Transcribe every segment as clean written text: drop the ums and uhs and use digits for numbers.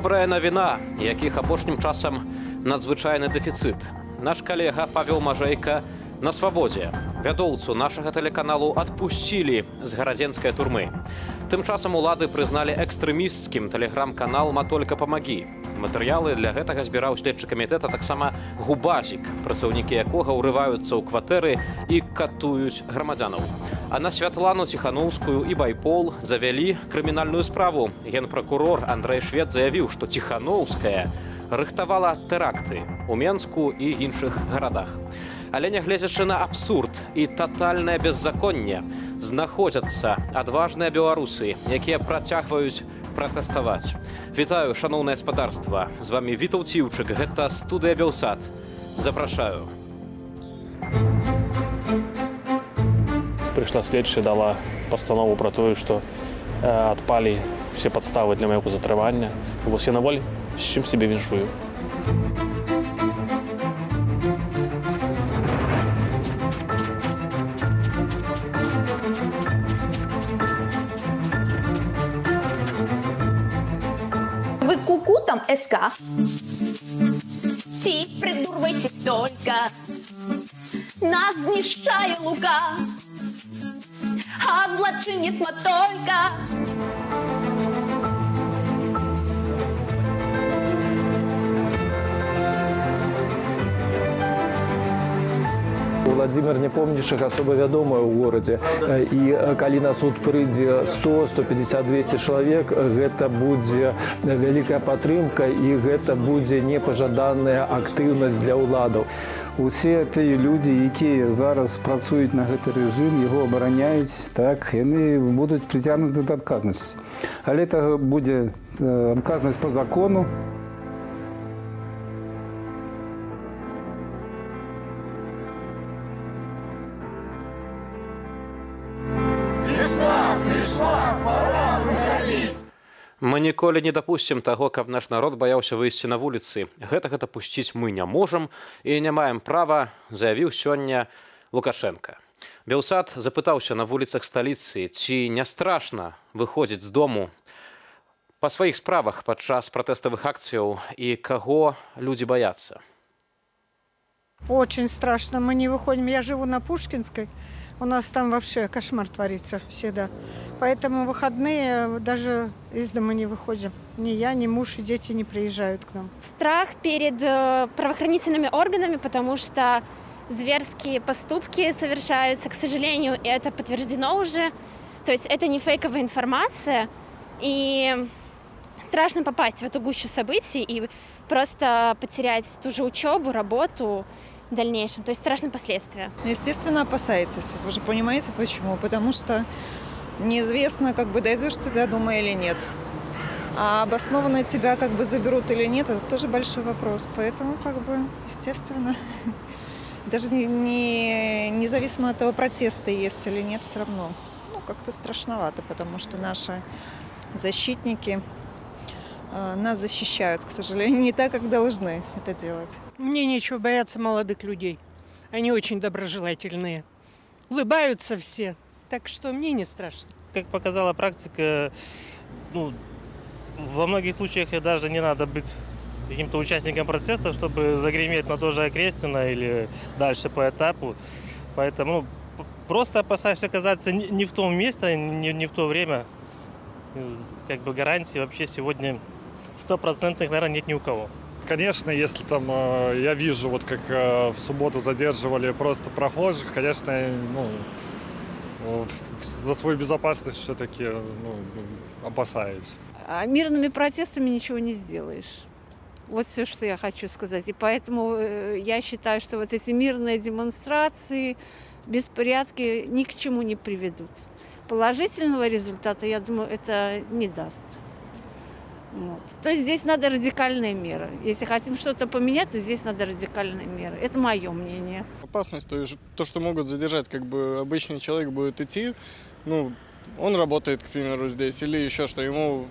Добрая навіна, якіх апошнім часам надзвычайны дэфіцыт. Наш калега Павел Мажэйка на свабодзе. Вядоўцу нашага тэлеканалу адпусцілі з гарадзенскай турмы. Тым часам улады прызналі экстрэмісцкім тэлеграм-канал «Матолька памагі». Матэрыялы для гэтага збіраў следчы камітэт, а таксама губазік, працаўнікі якога ўрываюцца ў кватэры і катуюць грамадзянаў. А на Святлану Ціханоўскую і Байпол завялі крымінальную справу. Генпракурор Андрэй Швед заявіў, што Ціханоўская рыхтавала тэракты ў Менску і іншых гарадах. Але нягледзячы на абсурд і татальнае беззаконне, знаходзяцца адважныя беларусы, якія працягваюць пратэставаць. Вітаю, шаноўнае спадарства. З вами Вітаў Ціўчык, гэта студыя Белсат. Запрашаю. Пришла следчая, дала постанову про то, что отпали все подставы для моего затрымання. Вось я на волі, з чым себе віншую. Вы куку там СК? Ці придурвайтесь только. Нас знищає лука, а злочинець Матолька. Владимир Непомняшчык асоба вядомая ў горадзе. І калі на суд прыйдзе 100, 150, 200 чалавек, гэта будзе вялікая падтрымка і гэта будзе непажаданая актыўнасць для ўладаў. Усе тыя людзі, якія зараз працуюць на гэты рэжым, яго абараняюць, так, яны будуць прыцягнуты да адказнасці. Але это будзе адказнасць па закону. Мы ніколі не дапусцім таго, каб наш народ баяўся выйсці на вуліцы. Гэтага дапусціць мы не можам і не маем права, заявіў сёння Лукашенко. Белсат запытаўся на вуліцах сталіцы, ці не страшна выходзіць з дому па сваіх справах падчас пратэставых акцыяў і каго людзі баяцца. Очень страшно. Мы не выходим. Я живу на Пушкинской. У нас там вообще кошмар творится всегда. Поэтому в выходные даже из дома не выходим. Ни я, ни муж, и дети не приезжают к нам. Страх перед правоохранительными органами, потому что зверские поступки совершаются, к сожалению, и это подтверждено уже. То есть это не фейковая информация. И страшно попасть в эту гущу событий и просто потерять ту же учебу, работу в дальнейшем. То есть страшны последствия. Естественно, опасаетесь. Вы же понимаете, почему? Потому что неизвестно, как бы дойдешь ты до дома или нет. А обоснованно тебя как бы заберут или нет, это тоже большой вопрос. Поэтому, как бы, естественно, даже независимо от того, протесты есть или нет, все равно, как-то страшновато, потому что наши защитники нас защищают, к сожалению, не так, как должны это делать. Мне нечего бояться молодых людей. Они очень доброжелательные. Улыбаются все. Так что мне не страшно. Как показала практика, во многих случаях даже не надо быть каким-то участником протестов, чтобы загреметь на то же Окрестино или дальше по этапу. Поэтому просто опасаешься оказаться не в том месте, не в то время. Как бы гарантии вообще сегодня 100%, наверное, нет ни у кого. Конечно, если там я вижу, вот как в субботу задерживали просто прохожих, конечно, за свою безопасность все-таки опасаюсь. А мирными протестами ничего не сделаешь. Вот все, что я хочу сказать. И поэтому я считаю, что вот эти мирные демонстрации, беспорядки ни к чему не приведут. Положительного результата, я думаю, это не даст. Вот. То есть здесь надо радикальные меры. Если хотим что-то поменять, то здесь надо радикальные меры. Это мое мнение. Опасность, то, что могут задержать, как бы обычный человек будет идти, он работает, к примеру, здесь, или еще что, ему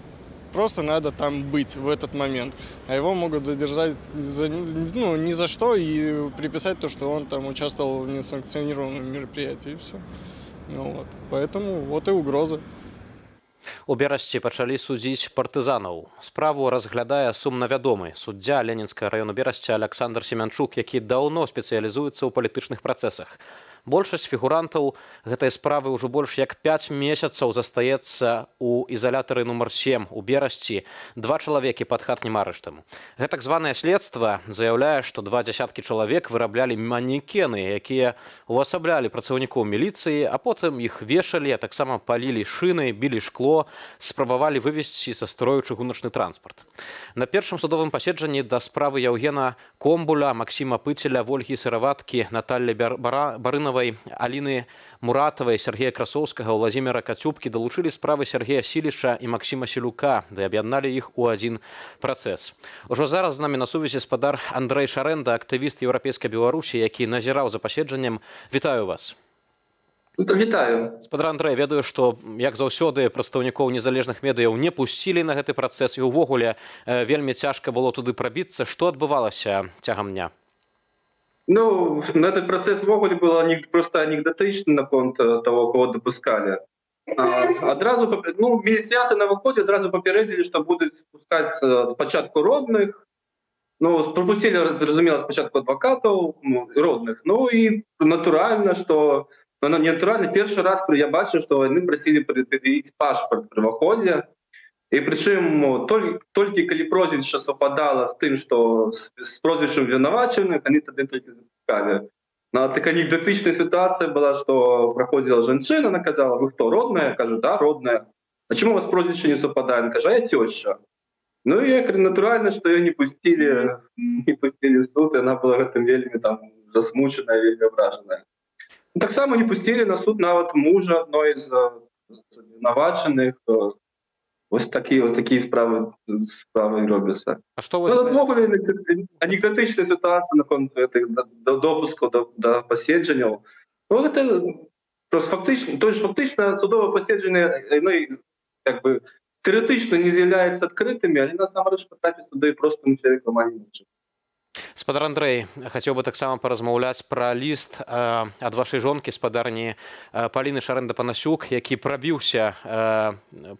просто надо там быть в этот момент. А его могут задержать ни за что и приписать то, что он там участвовал в несанкционированном мероприятии, и все. Поэтому вот и угроза. У Берасці пачалі судзіць партызанаў. Справу разглядае сумна вядомы суддзя Ленінскага раёну Берасці Александр Семянчук, які даўно спецыялізуецца ў палітычных працэсах. Большасць фігурантаў гэтай справы ўжо больш як 5 месяцаў застаецца ў ізалятары нумар 7 у Берасці. 2 чалавекі пад хатнім арыштам. Гэтак званае следства заяўляе, што 2 дзясяткі чалавек выраблялі манекены, якія увасаблялі працаўнікоў міліцыі, а потым іх вешалі, а таксама палілі шыны, білі шкло, спрабавалі вывезці са строю чыгуначны транспарт. На першым судовым паседжанні да справы Яўгена Комбуля, Максіма Пыцеля, Вольгі Сыраваткі, Наталлі Барынавай, Аліны Муратавай, Сергея Красоўскага, Владзіміра Кацюбкі далучылі справы Сергея Сіліча і Максіма Сілюка, ды аб'ядналі іх у адзін працэс. Ужо зараз з намі на сувязі спадар Андрэй Шарэнда, актывіст Еўрапейскай Беларусі, які назіраў за паседжаннем. Вітаю вас. Вітаю. Спадар Андрэй, ведаю, што, як заўсёды, прадстаўнікоў незалежных медыяў не пусцілі на гэты працэс, і ўвогуле вельмі цяжка было туды прабіцца. Што адбывалася цягам дня? Ну, на этот процесс в Оголе было просто анекдотично на конт того, кого допускали. Одразу, ну, милициаты на выходе одразу попередили, что будут спускать спочатку родных. Ну, пропустили, разумело, спочатку адвокатов родных. Ну и натурально, что... Ну, натурально, первый раз я бачу, что они просили предъявить паспорт при выходе. И причем только коли прозвище совпадало с тем, что с прозвищем виноваченных, они тогда только запускали. Но такая анекдотичная ситуация была, что проходила женщина, она сказала: вы кто, родная? Я кажу: да, родная. А чему у вас прозвище не совпадает? Она кажу: а я теща. Ну и я говорю, натурально, что ее не пустили в суд, и она была в этом вельми там засмученная, вельми ображенная. Ну, так само не пустили на суд нават мужа одной из виноваченных. Ось такі справи робляться. А што ви... Ну, анекдотична ситуація на конт до допуску до посідження. Ну, це просто фактично судове посідження, ну, якби теоретично не з'являється відкритими, але насамрэч потрапіць туди простым чалавекам не можа. Спадар Андрэй, хацеў бы таксама паразмаўляць пра ліст ад вашай жонкі, спадарні Паліны Шарэнда-Панасюк, які прабіўся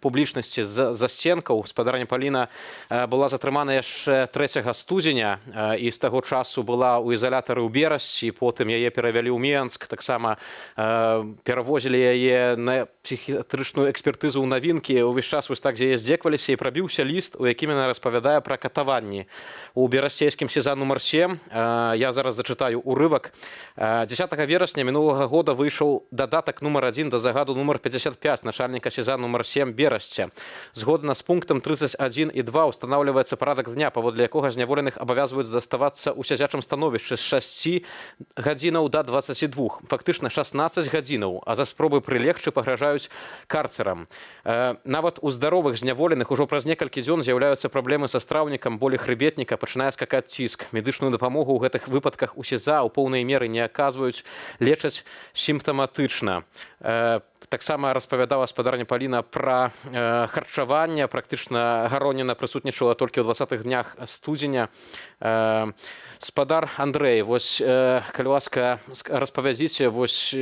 публічнасці з-за сценкаў. Спадарня Паліна была затрымана яшчэ 3 студзеня і з таго часу была ў ізалятары ў Берасці, потым яе перавялі ў Менск, таксама перавозілі яе на псіхіятрычную экспертызу ў Навінкі. Увесь час вось так з яе здзекваліся, і прабіўся ліст, у якім яна распавядае пра катаванні у берасцейскім СІЗА нумар 7. Я зараз зачытаю урывак. 10 верасня мінулага года выйшаў дадатак нумар 1 да загаду нумар 55 начальніка СІЗА нумар 7 Берасця. Згодна з пунктам 31 і 2 устанаўліваецца парадак дня, паводле якога зняволеных абавязваюць заставацца ў сядзячым становішчы з 6 гадзінаў да 22. Фактычна 16 гадзінаў, а за спробы прылегчы пагражаюць карцерам. Нават у здаровых зняволеных ужо праз некалькі дзён з'яўляюцца праблемы са страўнікам, болі хрыбетніка, пачынае скакаць ціск. Медычную дапамогу ў гэтых выпадках у СІЗА ў поўнай меры не аказваюць, лечаць сімптаматычна. Таксама распавядала спадарня Паліна пра харчаванне. Практычна Гароніна прысутнічала толькі ў 20-х днях студзеня. Спадар Андрэй, вось, калі ласка, распавядзіце вось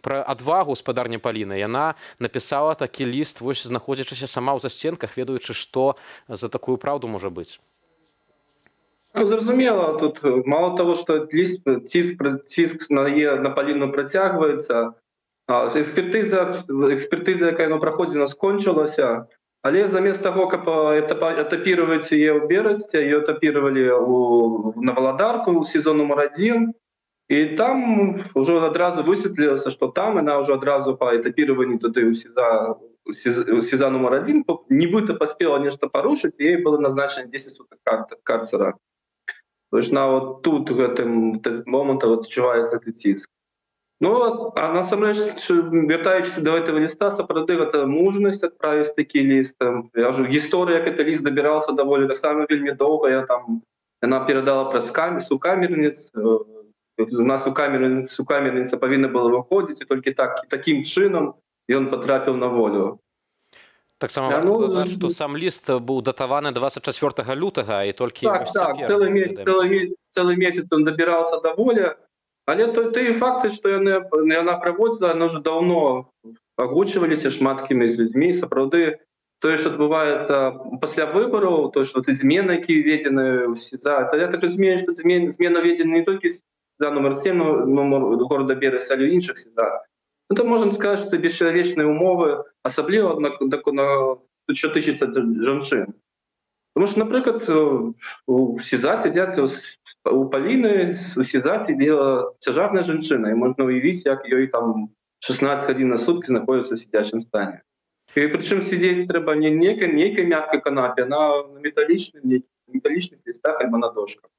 пра адвагу спадарні Паліны. Яна напісала такі ліст, вось, знаходзячыся сама ў застенках, ведаючы, што за такую праўду можа быць. Ну, зразумела, тут мало того, что ціск на Паліну працягваецца, экспертиза, якая праходзіла, скончылася, але замест того, каб этапировать яе ў Берасці, ее этапировали на Валадарку, у СІЗО нумар 1, и там уже одразу высветлілася, что там она уже одразу по этапированию туды у СІЗА нумар 1 нібыта паспела нешта парушыць, ей было назначено 10 суток карцера. То есть вот тут в этом момент адчуваецца гэты ціск. Ну, а насамрэч, вяртаючыся до этого листа, сапраўды гэта мужнасць адправіць такі ліст. Гісторыя, як гэты ліст дабіраўся даволі таксама вельмі доўга. Яна перадала праз сукамерніц. У нас сукамерніца павінна была выходзіць, і толькі такім чынам ён патрапіў на волю. Таксама варта дадаць, што сам ліст быў датаваны 24 лютага, і толькі... Так, цэлы месяц ён дабіраўся да волі. Але той факты, што яна праводзіла, яна ўжо даўно агучваліся шматкімі з людзьмі. Сапраўды, тое, што адбываецца пасля выбараў, то што змены, які введзены ў СІЗА, то я так разумею, што змена введзена не толькі СІЗА номер 7, номер города Берест, але і іншых СІЗА. Ну, то можна сказаць, што бесчалавечныя умовы, асабліва що тычыцца жанчын. Тому што, напрыклад, у СІЗА сядзяць, у Паліны у СІЗА сидела цяжарная жанчына, і можна ўявіць, як ёй там 16 гадзін на суткі знаходзіцца ў сидячым стане. І прычым сидзець трэба не нейкай мяккай канапе, а на металічных лістах альбо на дошках.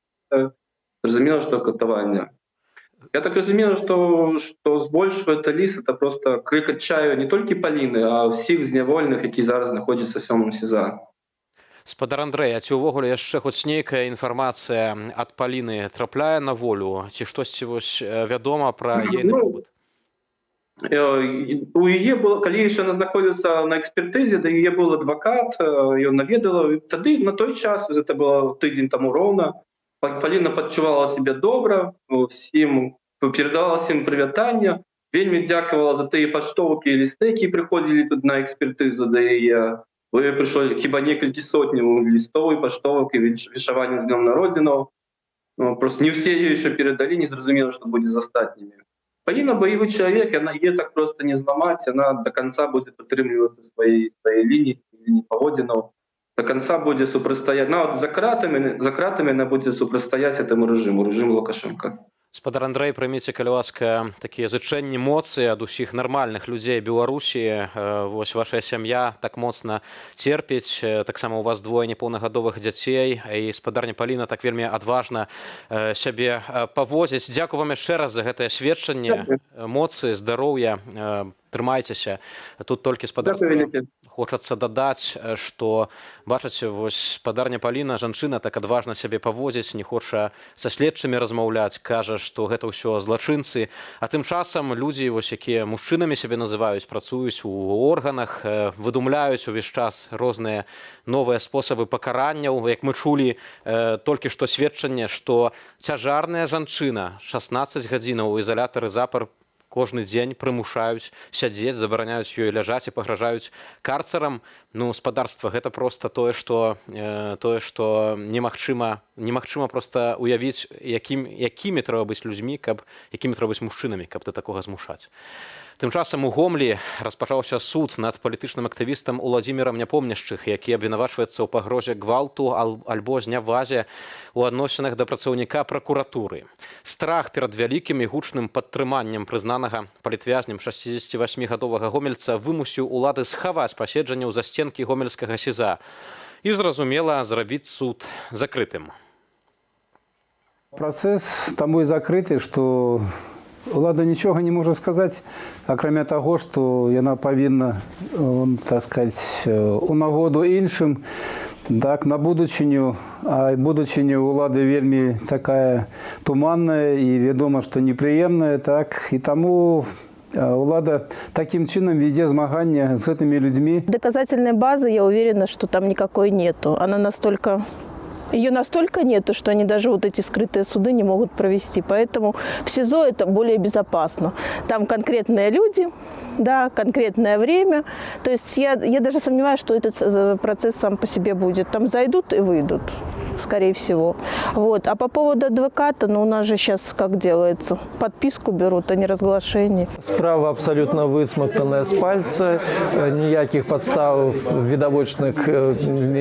Зразумела, што катаванне. Я так разумею, што збольшага это ліс, это просто крык адчаю не толькі Паліны, а ўсіх зняволеных, які зараз знаходзяцца ў 7 СІЗА. Спадар Андрэй, а ці ўвогуле яшчэ хоць нейкая інфармацыя ад Паліны трапляе на волю? Ці штосьці вось вядома пра ейны побыт? У яе было, калі яшчэ она знаходзіцца на экспертызе, да яе быў адвакат, ён наведала. Тады на той час, это было тыдзень таму роўна, Паліна пачувала сябе добра, перадавала всім прывітанне, вельмі дзякавала за тыя паштоўкі і лісты, які прыходзілі тут на экспертызу да яе. Прыйшло хіба некалькі сотняў лістоў і паштовак і віншаванняў з днём народзінаў. Просто не ўсе яе яшчэ перадалі, не зразумела, што будзе з астатнімі. Паліна баявы чалавек, яна яе так просто не зламаць, яна до конца будзе падтрымлівацца сваёй лініі паводзінаў, до конца будзе супрацьстаяць. За кратамі яна будзе супрацьстаяць этому режиму Лукашенка. Спадар Андрэй, прыміце, калі ласка, такія зычэнні моцы ад усіх нармальных людзей Беларусі. Вось ваша сям'я так моцна церпіць, таксама у вас двое непоўнагадовых дзяцей, і спадарня Паліна так вельмі адважна сябе павозіць. Дзякую вам яшчэ раз за гэтае сведчанне моцы, здароўя. Трымайцеся. Тут толькі спадарства хочацца дадаць, што, бачыце, вось спадарня Паліна, жанчына так адважна сябе павозіць, не хоча са следчымі размаўляць, кажа, што гэта ўсё злачынцы. А тым часам людзі, вось, якія мужчынамі сябе называюць, працуюць у органах, выдумляюць увесь час розныя новыя спосабы пакаранняў. Як мы чулі толькі што сведчанне, што цяжарная жанчына 16 гадзінаў у ізалятары запар кожны дзень прымушаюць сядзець, забараняюць ёй ляжаць і пагражаюць карцарам. Ну, спадарства, гэта проста тое, што немагчыма проста уявіць, якімі трэба быць людзьмі, якімі трэба быць мужчынамі, каб да такога змушаць. Тым часам у Гомлі распачаўся суд над палітычным актывістам Уладзімірам Няпомняшчых, які абвінавачваецца ў пагрозе гвалту альбо знявазе ў адносінах да працаўніка пракуратуры. Страх перад вялікім і гучным падтрыманнем прызнанага палітвязнем 68-гадовага гомельца вымусіў улады схаваць паседжанне ў засценкі гомельскага СІЗА і, зразумела, зрабіць суд закрытым. Працэс таму і закрыты, што улада нічога не можа сказаць, акрамя таго, што яна павінна, так сказаць, у нагоду іншым, так, на будучыню, а будучыня улады вельмі такая туманная і вядома, што непрыемная, так, і таму улада таким чином ведет змагання с этими людьми. Доказательной базы, я уверена, что там никакой нету. Ее настолько нету, что они даже вот эти скрытые суды не могут провести. Поэтому в СИЗО это более безопасно. Там конкретные люди, да, конкретное время. То есть я даже сомневаюсь, что этот процесс сам по себе будет. Там зайдут и выйдут, скорее всего. Вот. А по поводу адвоката, у нас же сейчас как делается? Подписку берут, а не разглашение. Справа абсолютно высмоктанная с пальца. Ніяких подстав відавочных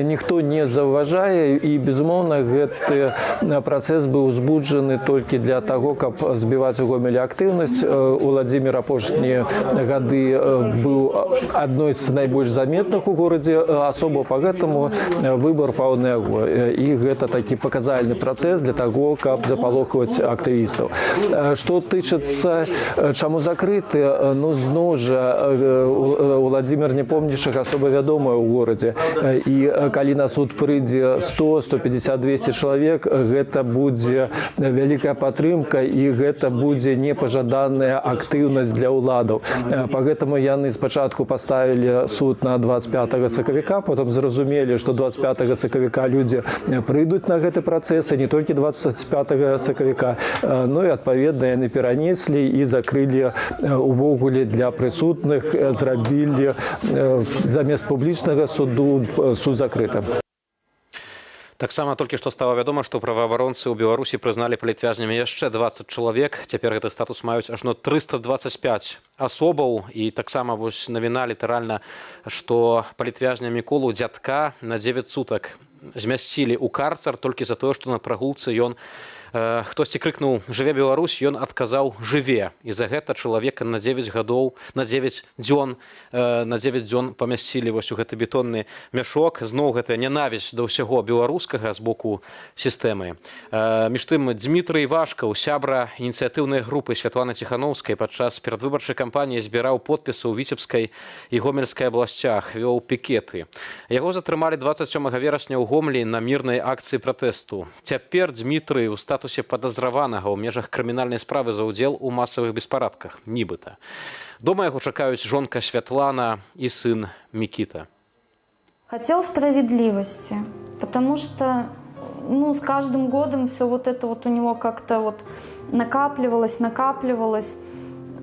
ніхто не заўважае. І, безумоўна, гэты працэс быў узбуджаны толькі для таго, каб збіваць у Гомелі актыўнасць. Уладзімір апошнія гады быў адной з найбольш заметных у горадзе асоба, поэтому выбор паў на яго. І гэта такі паказальны працэс для таго, каб запалохваць актывістаў. Што тычыцца, чаму закрыты, зноў жа Уладзімір Няпомняшчых асоба вядомая ў горадзе. І калі на суд прыйдзе 100, 150, 200 чалавек, гэта будзе вялікая падтрымка і гэта будзе непажаданая актыўнасць для ўладаў. Поэтому яны спачатку поставілі суд на 25 сакавіка, потым зразумелі, што 25 сакавіка людзі прыйдуць на гэты працэс, не толькі 25 сакавіка, но і адпаведна яны перанеслі і закрылі увогуле для прысутных, зрабілі замест публічнага суду суд закрытым. Таксама толькі што стала вядома, што праваабаронцы ў Беларусі прызналі палітвязнямі яшчэ 20 чалавек. Цяпер гэты статус маюць ажно 325 асобаў. І таксама вось навіна літаральна, што палітвязня Міколу Дзядка на 9 сутак змясцілі ў карцар толькі за тое, што на прагулцы ён хтосьці крыкнуў «Жыве Беларусь», ён адказаў «Жыве». І за гэта чалавека на 9 дзён памясцілі вось у гэты бетонны мяшок. Зноў гэта нянавісць да ўсяго беларускага з боку сістэмы. Між тым, Дмітрый Вашкаў, сябра ініцыятыўнай групы Святланы Ціханаўскай, падчас перадвыбарчай кампаніі збіраў подпісы ў Віцебскай і Гомельскай абласцях, вёў пікеты. Яго затрымалі 27 верасня ў Гомлі на мірнай акцыі пратэсту. Цяпер Дмітрый у статусе падазраванага ў межах крымінальнай справы за ўдзел у масавых беспарадках, нібыта. Дома яго чакаюць жонка Святлана и сын Микита. Хотел справедливости, потому что с каждым годом все вот это вот у него как-то вот накапливалось,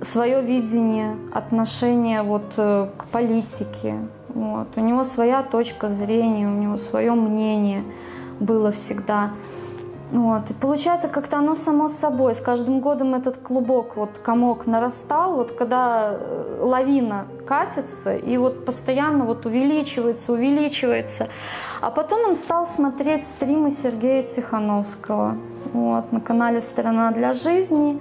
свое видение, отношение вот к политике. Вот. У него своя точка зрения, у него свое мнение было всегда. Вот. И получается, как-то оно само собой. С каждым годом этот клубок, вот комок нарастал, вот когда лавина катится, и вот постоянно вот увеличивается. А потом он стал смотреть стримы Сергея Тихановского вот, на канале «Сторона для жизни».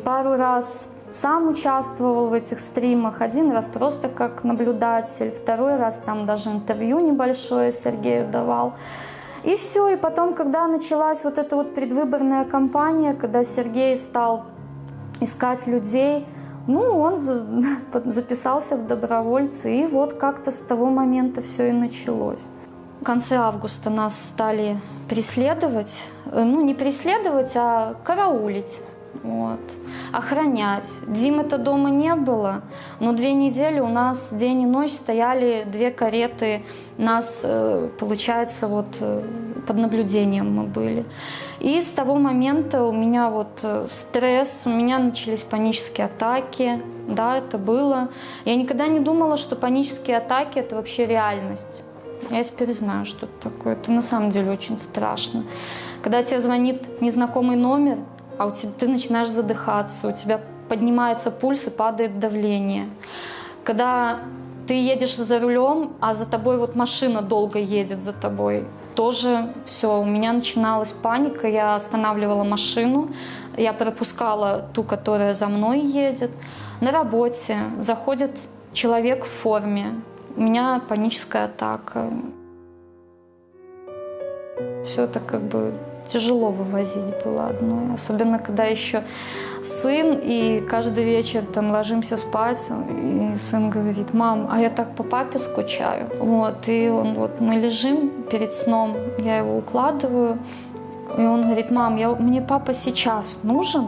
Пару раз сам участвовал в этих стримах, один раз просто как наблюдатель, второй раз там даже интервью небольшое Сергею давал. И все, и потом, когда началась вот эта вот предвыборная кампания, когда Сергей стал искать людей, он записался в добровольцы, и вот как-то с того момента все и началось. В конце августа нас стали преследовать, не преследовать, а караулить. Вот. Охранять. Димы-то дома не было, но 2 недели у нас день и ночь стояли 2 кареты. Нас, получается, вот под наблюдением мы были. И с того момента у меня вот стресс, у меня начались панические атаки. Да, это было. Я никогда не думала, что панические атаки – это вообще реальность. Я теперь знаю, что это такое. Это на самом деле очень страшно. Когда тебе звонит незнакомый номер, а ты начинаешь задыхаться, у тебя поднимается пульс и падает давление. Когда ты едешь за рулем, а за тобой вот машина долго едет за тобой, тоже все, у меня начиналась паника, я останавливала машину, я пропускала ту, которая за мной едет. На работе заходит человек в форме, у меня паническая атака. Все это как бы тяжело вывозить было одной. Особенно, когда еще сын, и каждый вечер там ложимся спать, и сын говорит: «Мам, а я так по папе скучаю». Вот, и мы лежим перед сном, я его укладываю, и он говорит: «Мам, мне папа сейчас нужен,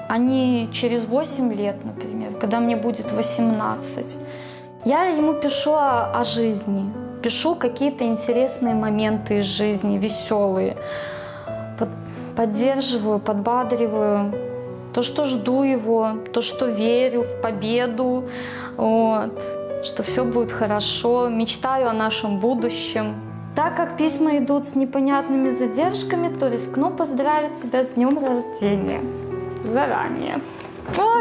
а не через 8 лет, например, когда мне будет 18. Я ему пишу о жизни, пишу какие-то интересные моменты из жизни, веселые. Поддерживаю, подбадриваю. То, что жду его, то, что верю в победу, вот, что все будет хорошо. Мечтаю о нашем будущем. Так как письма идут с непонятными задержками, то рискну поздравить тебя с днем рождения. Заранее.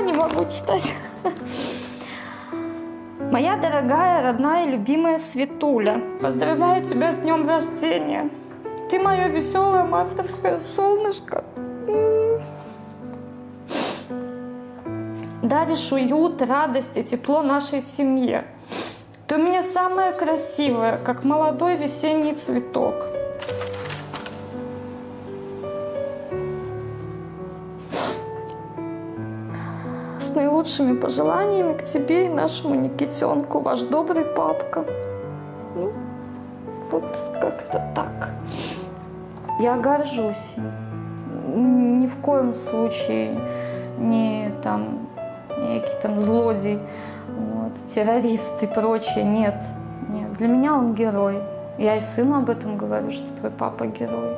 Не могу читать. Моя дорогая, родная, любимая Светуля, поздравляю тебя с днем рождения. Ты мое веселое мартовское солнышко. Даришь уют, радость и тепло нашей семье. Ты у меня самая красивая, как молодой весенний цветок. С наилучшими пожеланиями к тебе и нашему Никитенку, ваш добрый папка. Вот как-то так. Я горжусь. Ни в коем случае не некий там злодей, террорист и прочее. Нет. Для меня он герой. Я и сыну об этом говорю, что твой папа герой.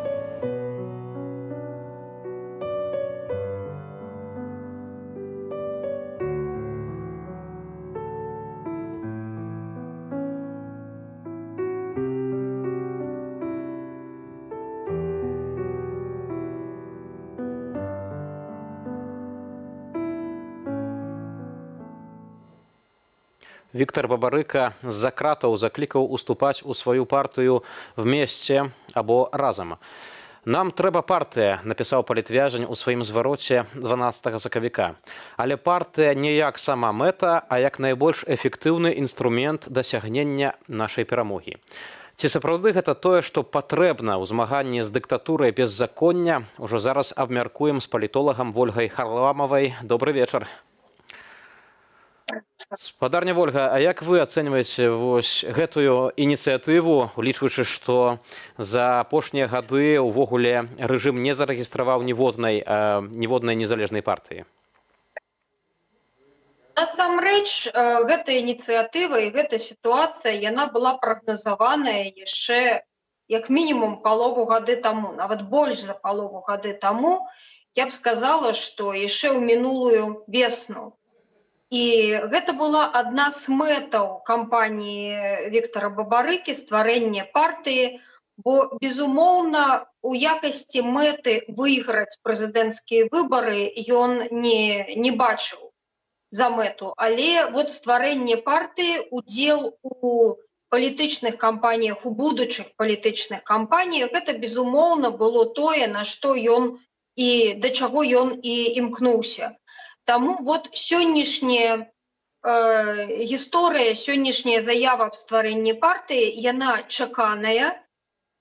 Віктор Бабарыка з-за кратаў заклікаў уступаць у сваю партыю «Вместе» або «Разам». «Нам трэба партыя», напісаў палітвязень у сваім звароце 12 сакавіка. Але партыя не як сама мэта, а як найбольш эфектыўны інструмент дасягнення нашай перамогі. Ці сапраўды гэта тое, што патрэбна ў змаганні з дыктатурай беззаконня, ужо зараз абмяркуем з палітолагам Вольгай Харламавай. Добры вечар. Спадарня Вольга, а як вы ацэньваеце гэтую ініцыятыву, улічваючы, што за апошнія гады ўвогуле рэжым не зарэгістраваў ніводнай незалежнай партыі? Насамрэч, гэта ініцыятыва і гэта сітуацыя, яна была прагназаваная яшчэ як мінімум палову гады таму, нават больш за палову гады таму. Я б сказала, што яшчэ ў минулую весну. І гэта была адна з мэтаў кампаніі Віктара Бабарыкі, стварэнне партыі, бо, безумоўна, у якасці мэты выйграць прэзідэнцкія выбары ён не бачыў за мэту. Але вот стварэнне партыі, удзел у палітычных кампаніях, у будучых палітычных кампаніях, гэта, безумоўна, было тое, на што ён і да чаго ён і імкнуўся. Таму вот сённяшняя гісторыя, сённяшняя заява аб стварэнні партыі, яна чаканая.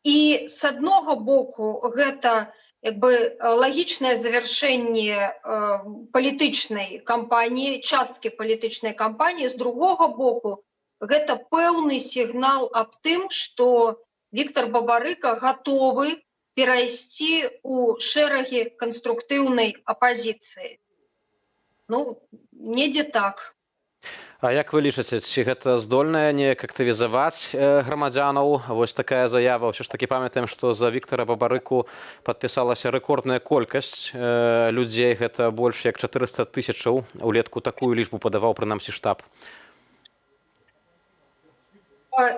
І з аднаго боку гэта лагічнае завяршэнне палітычнай кампаніі, часткі палітычнай кампаніі, з другога боку гэта пэўны сігнал аб тым, што Віктар Бабарыка гатовы перайсці ў шэрагі канструктыўнай апазіцыі. Ну, недзе так. А як вы лічыце, ці гэта здольная неяк актывізаваць грамадзянаў? Вось такая заява. Ўсё ж такі памятаем, што за Віктара Бабарыку падпісалася рэкордная колькасць людзей. Гэта больш як 400 000. Улетку такую лічбу падаваў прынамсі штаб.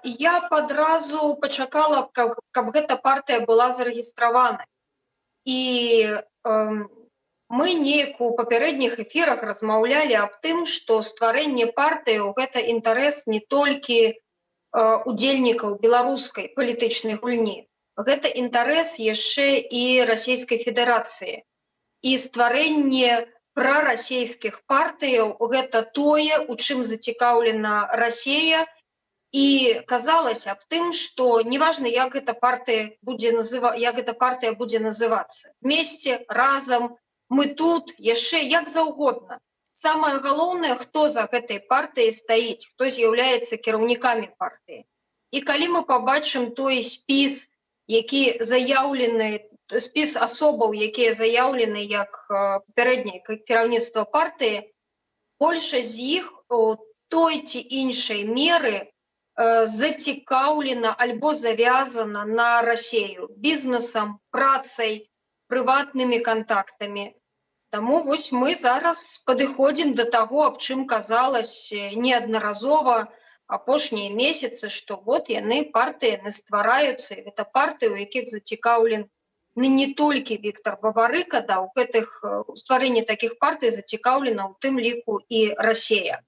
Я падразу пачакала, каб гэта партыя была зарэгістравана. І мы неяк у папярэдніх эфірах размаўлялі аб тым, што стварэнне партыі гэта інтарэс не толькі удзельнікаў беларускай палітычнай гульні. Гэта інтарэс яшчэ і Расійскай Федэрацыі. І стварэнне прарасійскіх партыяў гэта тое, у чым зацікаўлена Расія. І казалася аб тым, што неважна, як гэта партыя будзе называцца. Вместе, разам, мы тут, яшчэ як заўгодна. Самае галоўнае, хто за гэтай партыяй стаіць, хто з'яўляецца кіраўнікамі партыі. І калі мы пабачым той спіс, які заяўлены, спіс асобаў, якія заяўлены як папярэдняе кіраўніцтва партыі, большасць з іх у той ці іншай меры зацікаўлена альбо завязана на Расію бізнесам, працай, прыватнымі кантактамі. Таму вось мы зараз падыходзім да таго, аб чым казалось неаднаразова апошнія месяцы, што вот яны партыі ствараюцца, і гэта партыі, у якіх зацікаўлен не толькі Віктар Бабарыка, да, у гэтых стварэнні такіх партый зацікаўлена ў тым ліку і Расія.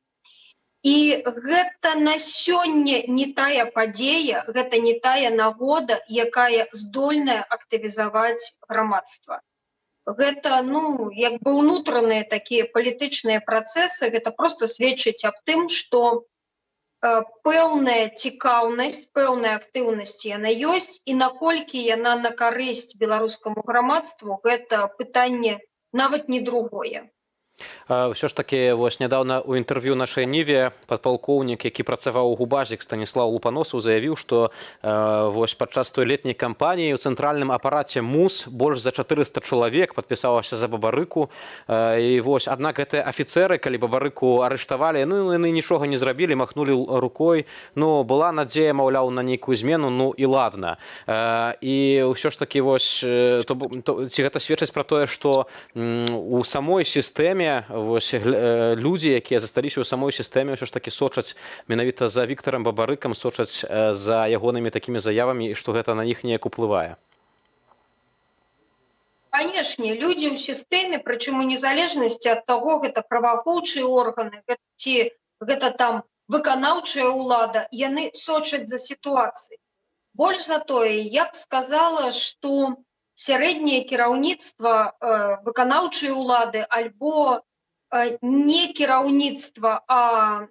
І гэта на сёння не тая падзея, гэта не тая нагода, якая здольная актывізаваць грамадства. Гэта, як бы ўнутраныя такія палітычныя працэсы, гэта проста сведчыць аб тым, што пэўная цікаўнасць, пэўная актыўнасць яна ёсць, і наколькі яна на карысць беларускаму грамадству, гэта пытанне нават не другое. Ўсё ж такі вось нядаўна ў інтэрв'ю нашай Ніве падпалкоўнік, які працаваў у губазік Станіслаў Лупаносаў, заявіў, што вось падчас той летняй кампаніі ў цэнтральным апараце МУС больш за 400 чалавек падпісалася за Бабарыку. І вось аднак гэтыя афіцэры, калі Бабарыку арыштавалі, ну яны нічога не зрабілі, махнулі рукой. Ну была надзея, маўляў, на нейкую змену, ну і ладна. І ўсё ж такі вось ці гэта сведчыць пра тое, што у самой сістэме вось людзі, якія засталіся ў самой сістэме, ўсё ж такі сочаць менавіта за Віктарам Бабарыкам, сочаць за ягонымі такімі заявамі, і што гэта на іх неяк уплывае. Канешне, людзі ў сістэме, прычым у незалежнасці ад таго, гэта праваахоўчыя органы, ці гэта там выканаўчая ўлада, яны сочаць за сітуацыяй. Больш за тое, я б сказала, што сярэдняе кіраўніцтва выканаўчай улады альбо не кіраўніцтва, а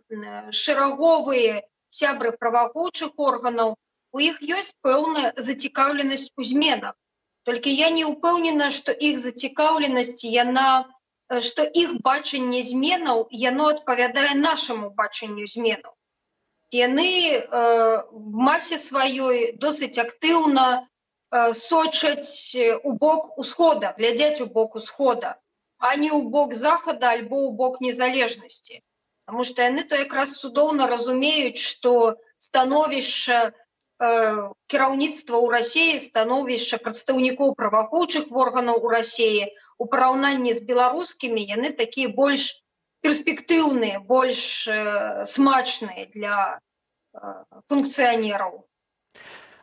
шэраговыя сябры праваахоўчых органаў, у іх ёсць пэўная зацікаўленасць у зменах. Толькі я не ўпэўнена, што іх зацікаўленасць, што іх бачанне зменаў, яно адпавядае нашаму бачанню зменаў. Яны в масе сваёй досыць актыўна сочаць у бок усхода, глядзяць у бок усхода, а не ў бок захада альбо ў бок незалежнасці. Таму што яны то якраз цудоўна разумеюць, што становішча кіраўніцтва ў Расіі, становішча прадстаўнікоў праваахоўчых органаў у Расіі у параўнанні з беларускімі, яны такія больш перспектыўныя, больш смачныя для функцыянераў.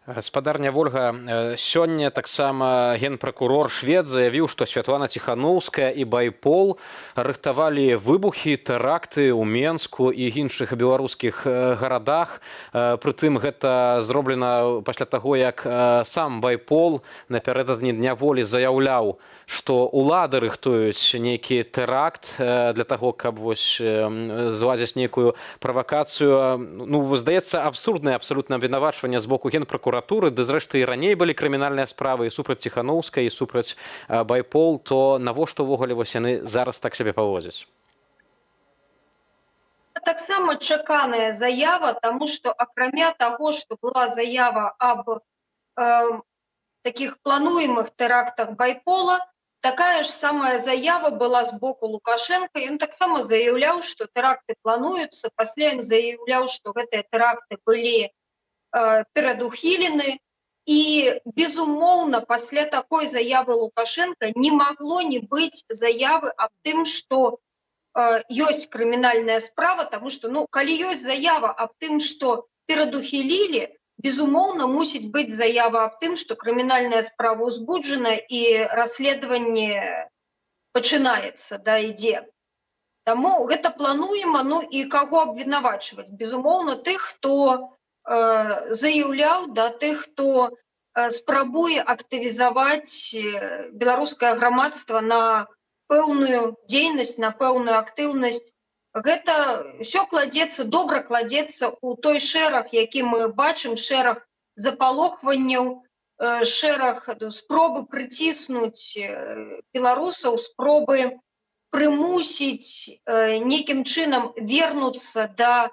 Гаспадарня Вольга, сёння таксама генпракурор Швед заявіў, што Святлана Ціханаўская і Байпол рыхтавалі выбухі, тэракты ў Менску і іншых беларускіх гарадах. Прытым гэта зроблена пасля таго, як сам Байпол напярэдадні Дня волі заяўляў, што ўлады рыхтуюць нейкі тэракт для таго, каб вось зладзіць нейкую правакацыю. Ну, здаецца, абсурднае абсалютна абвінавачванне з боку генпракуратуры, ды зрэшты і раней былі крымінальныя справы і супраць Ціханаўскай, і супраць Байпол, то навошта ўвогуле вось яны зараз так сябе паводзяць? Таксама чаканая заява, таму што акрамя таго, што была заява аб такіх плануемых тэрактах Байпола, такая ж самая заява была з боку Лукашенка. Ён таксама заяўляў, што тэракты плануюцца, пасля ён заяўляў, што гэтыя тэракты былі перадухілены, і безумоўна пасля такой заявы Лукашенка не магло не быць заявы аб тым, што ёсць крымінальная справа, таму што калі ёсць заява аб тым, што перадухілілі, безумоўна мусіць быць заява аб тым, што крымінальная справа ўзбуджана і расследаванне пачынаецца, ідзе. Таму гэта плануема, і каго абвінавачваць? Безумоўна, тых, хто заяўляў, тых, хто спрабуе актывізаваць беларускае грамадства на пэўную дзейнасць, на пэўную актыўнасць. Гэта ўсё кладзецца, добра кладзецца ў той шэраг, які мы бачым, шэраг запалохванняў, шэраг спробы прыціснуць беларусаў, спробы прымусіць нейкім чынам вернуцца да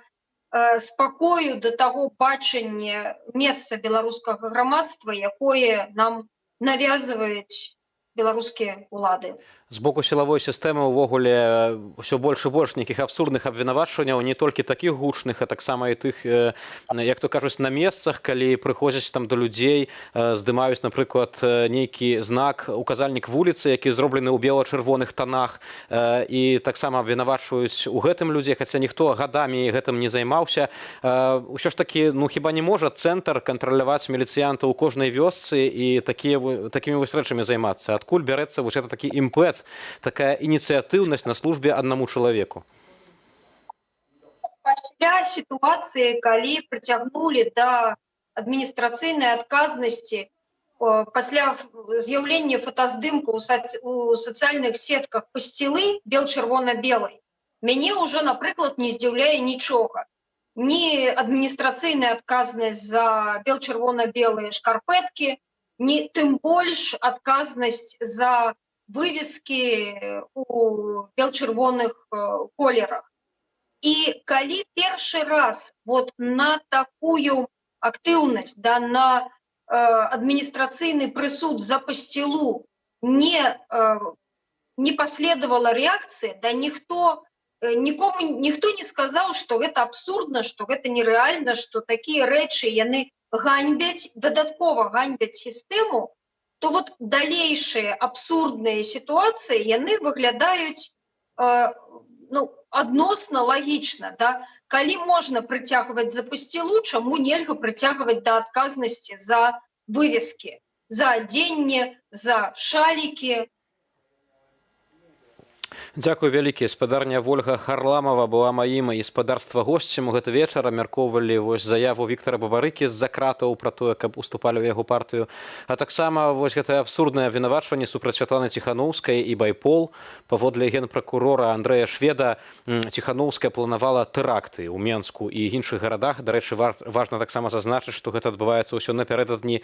спакою, да таго бачання месца беларускага грамадства, якое нам навязваюць беларускія ўлады. З боку сілавой сістэмы ўвогуле ўсё больш і больш нейкіх абсурдных абвінавачванняў, не толькі такіх гучных, а таксама і тых, як то кажуць, на месцах, калі прыходзяць там да людзей, здымаюць, напрыклад, нейкі знак, указальнік вуліцы, які зроблены ў бела-чырвоных танах, і таксама абвінавачваюць у гэтым людзей, хаця ніхто гадамі гэтым не займаўся. Усё ж такі, хіба не можа цэнтр кантраляваць міліцыянтаў у кожнай вёсцы і такімі вось рэчамі займацца? Адкуль бярэцца вось гэта такі імпэт, такая ініцыятыўнасць на службе аднаму чалавеку? Пасля сітуацыі, калі прыцягнулі да адміністрацыйнай адказнасці, пасля з'яўлення фотаздымку у сацыяльных сетках пасцілы бел-чырвона-белай, мяне ўжо, напрыклад, не здзіўляе нічога. Ні адміністрацыйная адказнасць за бел-чырвона-белыя шкарпэткі, ні тым больш адказнасць за вывески у бел-чырвоных колерах. И калі першы раз вот на такую актыўнасць, да, на административный присуд за пастилу не последовала реакция, да, никто не сказал, что это абсурдно, что это нереально, что такие рэчы яны ганьбяць, дадаткова ганьбяць систему, то вот далейшие абсурдные ситуации яны выглядаюць адносна лагічна, да? Калі можна прыцягваць за пасцілу, чаму нельга прыцягваць да адказнасці за вывески, за адзенне, за шалікі. Дзякуй вялікі. Спадарня Вольга Харламова была маім і спадарства госцем у гэты вечар. Абмяркоўвалі заяву Віктара Бабарыкі з-за кратаў пра тое, каб уступалі ў яго партыю. А таксама гэтае абсурднае абвінавачванне супраць Святланы Ціханаўскай і Байпол. Паводле генпракурора Андрэя Шведа, Ціханаўская планавала тэракты ў Менску і іншых гарадах. Дарэчы, важна таксама зазначыць, што гэта адбываецца ўсё напярэдадні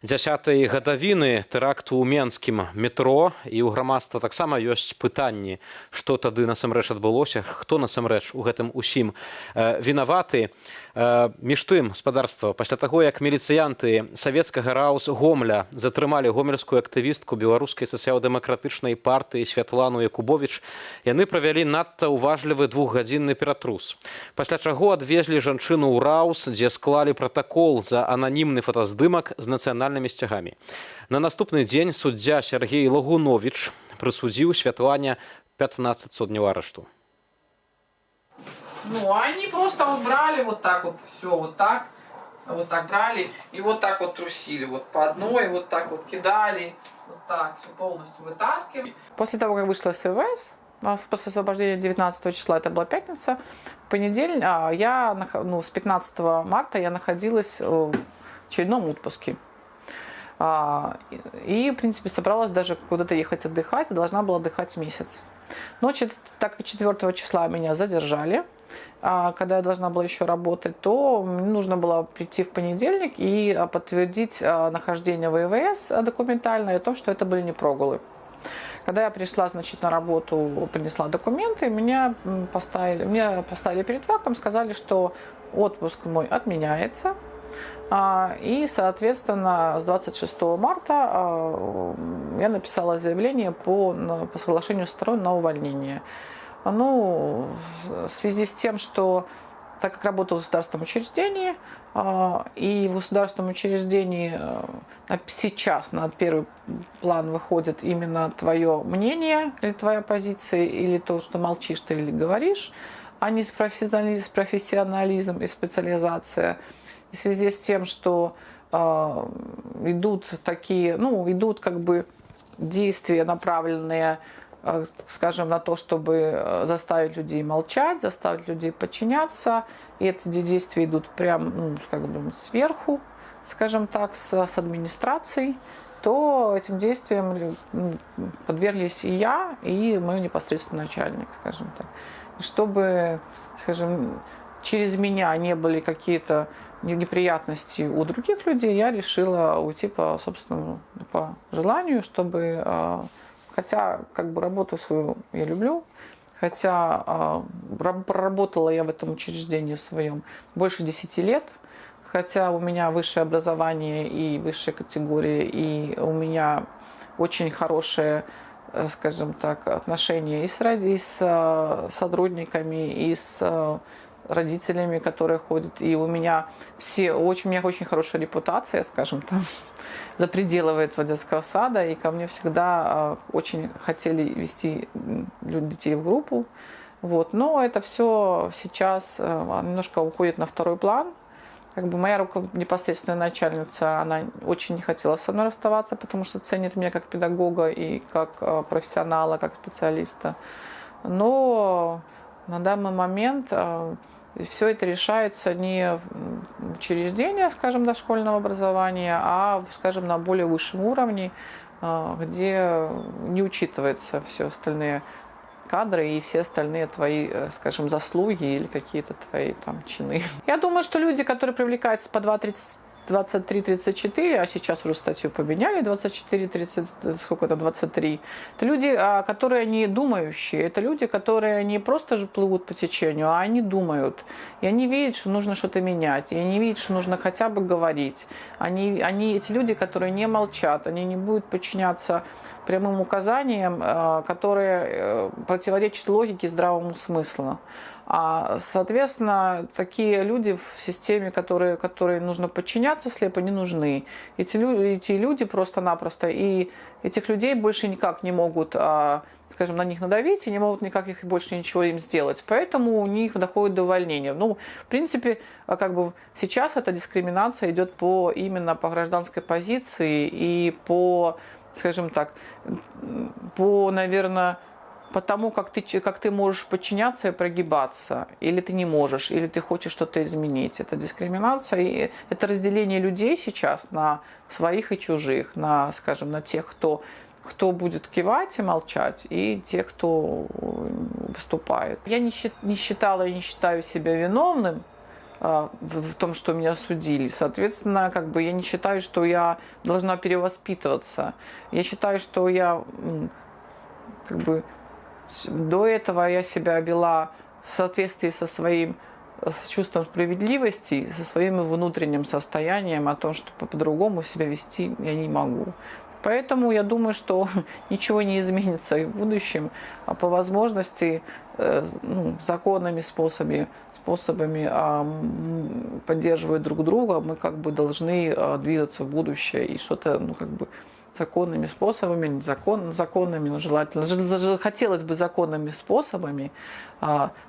10-й гадавіны тэракту ў менскім метро. І ў грамадства таксама ёсць пытанні, што тады насамрэч адбылося, хто насамрэч у гэтым усім вінаваты. Між тым, спадарства, пасля таго, як міліцыянты савецкага РАУС Гомля затрымалі гомельскую актывістку беларускай сацыял-дэмакратычнай партыі Святлану Якубовіч, яны правялі надта ўважлівы 2-гадзінны ператрус. Пасля чаго адвезлі жанчыну ў РАУС, дзе склалі пратакол за ананімны фотаздымак з нацыянальнымі сцягамі. На наступны дзень суддзя Сергей Лагунович прысудзіў Святлане 15 сотняў арешту. Ну, они просто вот брали вот так вот все, вот так брали и вот так вот трусили, вот по одной, вот так вот кидали, вот так все полностью вытаскивали. После того, как вышла с ИВС, после освобождения 19 числа, это была пятница, в понедельник, с 15 марта я находилась в очередном отпуске. И, в принципе, собралась даже куда-то ехать отдыхать, должна была отдыхать месяц. Но так как 4 числа меня задержали, когда я должна была еще работать, то мне нужно было прийти в понедельник и подтвердить нахождение в ИВС документально и то, что это были не прогулы. Когда я пришла, на работу, принесла документы, меня поставили перед фактом, сказали, что отпуск мой отменяется. И, соответственно, с 26 марта я написала заявление по соглашению сторон на увольнение. В связи с тем, что так как работаю в государственном учреждении, и в государственном учреждении сейчас на первый план выходит именно твое мнение, или твоя позиция, или то, что молчишь ты или говоришь, а не профессионализм и специализация. В связи с тем, что идут действия, направленные, скажем, на то, чтобы заставить людей молчать, заставить людей подчиняться, и эти действия идут прям, сверху, скажем так, с администрацией, то этим действиям подверглись и я, и мой непосредственный начальник, скажем так. Чтобы, скажем, через меня не были какие-то неприятности у других людей, я решила уйти по собственному желанию, чтобы, хотя работу свою я люблю, хотя проработала я в этом учреждении своем больше 10 лет, хотя у меня высшее образование и высшая категория, и у меня очень хорошее, скажем так, отношения и с сотрудниками, и с родителями, которые ходят, и у меня очень хорошая репутация, скажем, там, за пределы этого детского сада, и ко мне всегда очень хотели вести детей в группу, но это все сейчас немножко уходит на второй план. Моя непосредственная начальница, она очень не хотела со мной расставаться, потому что ценит меня как педагога и как профессионала, как специалиста. Но на данный момент все это решается не в учреждении, скажем, дошкольного образования, а, скажем, на более высшем уровне, где не учитываются все остальные кадры и все остальные твои, скажем, заслуги или какие-то твои там чины. Я думаю, что люди, которые привлекаются по 2-3 23-34, а сейчас уже статью поменяли, 24-30, сколько там, 23. Это люди, которые не думающие, это люди, которые не просто же плывут по течению, а они думают. И они видят, что нужно что-то менять, и они видят, что нужно хотя бы говорить. Они эти люди, которые не молчат, они не будут подчиняться прямым указаниям, которые противоречат логике и здравому смыслу. Соответственно, такие люди в системе, которые нужно подчиняться слепо, не нужны. Эти люди просто-напросто, и этих людей больше никак не могут, скажем, на них надавить, и не могут никак их больше ничего им сделать. Поэтому у них доходит до увольнения. Ну, в принципе, как бы сейчас эта дискриминация идет именно по гражданской позиции и по, скажем так, наверное, потому как ты можешь подчиняться и прогибаться, или ты не можешь, или ты хочешь что-то изменить. Это дискриминация, и это разделение людей сейчас на своих и чужих, на, скажем, на тех, кто будет кивать и молчать, и тех, кто выступает. Я не считала и не считаю себя виновным в том, что меня судили. Соответственно, как бы я не считаю, что я должна перевоспитываться. Я считаю, что я как бы до этого я себя вела в соответствии со своим чувством справедливости, со своим внутренним состоянием, о том, что по-другому себя вести я не могу. Поэтому я думаю, что ничего не изменится и в будущем, а по возможности законными способами поддерживая друг друга, мы как бы должны двигаться в будущее и что-то, законными способами, законными, но желательно, хотелось бы законными способами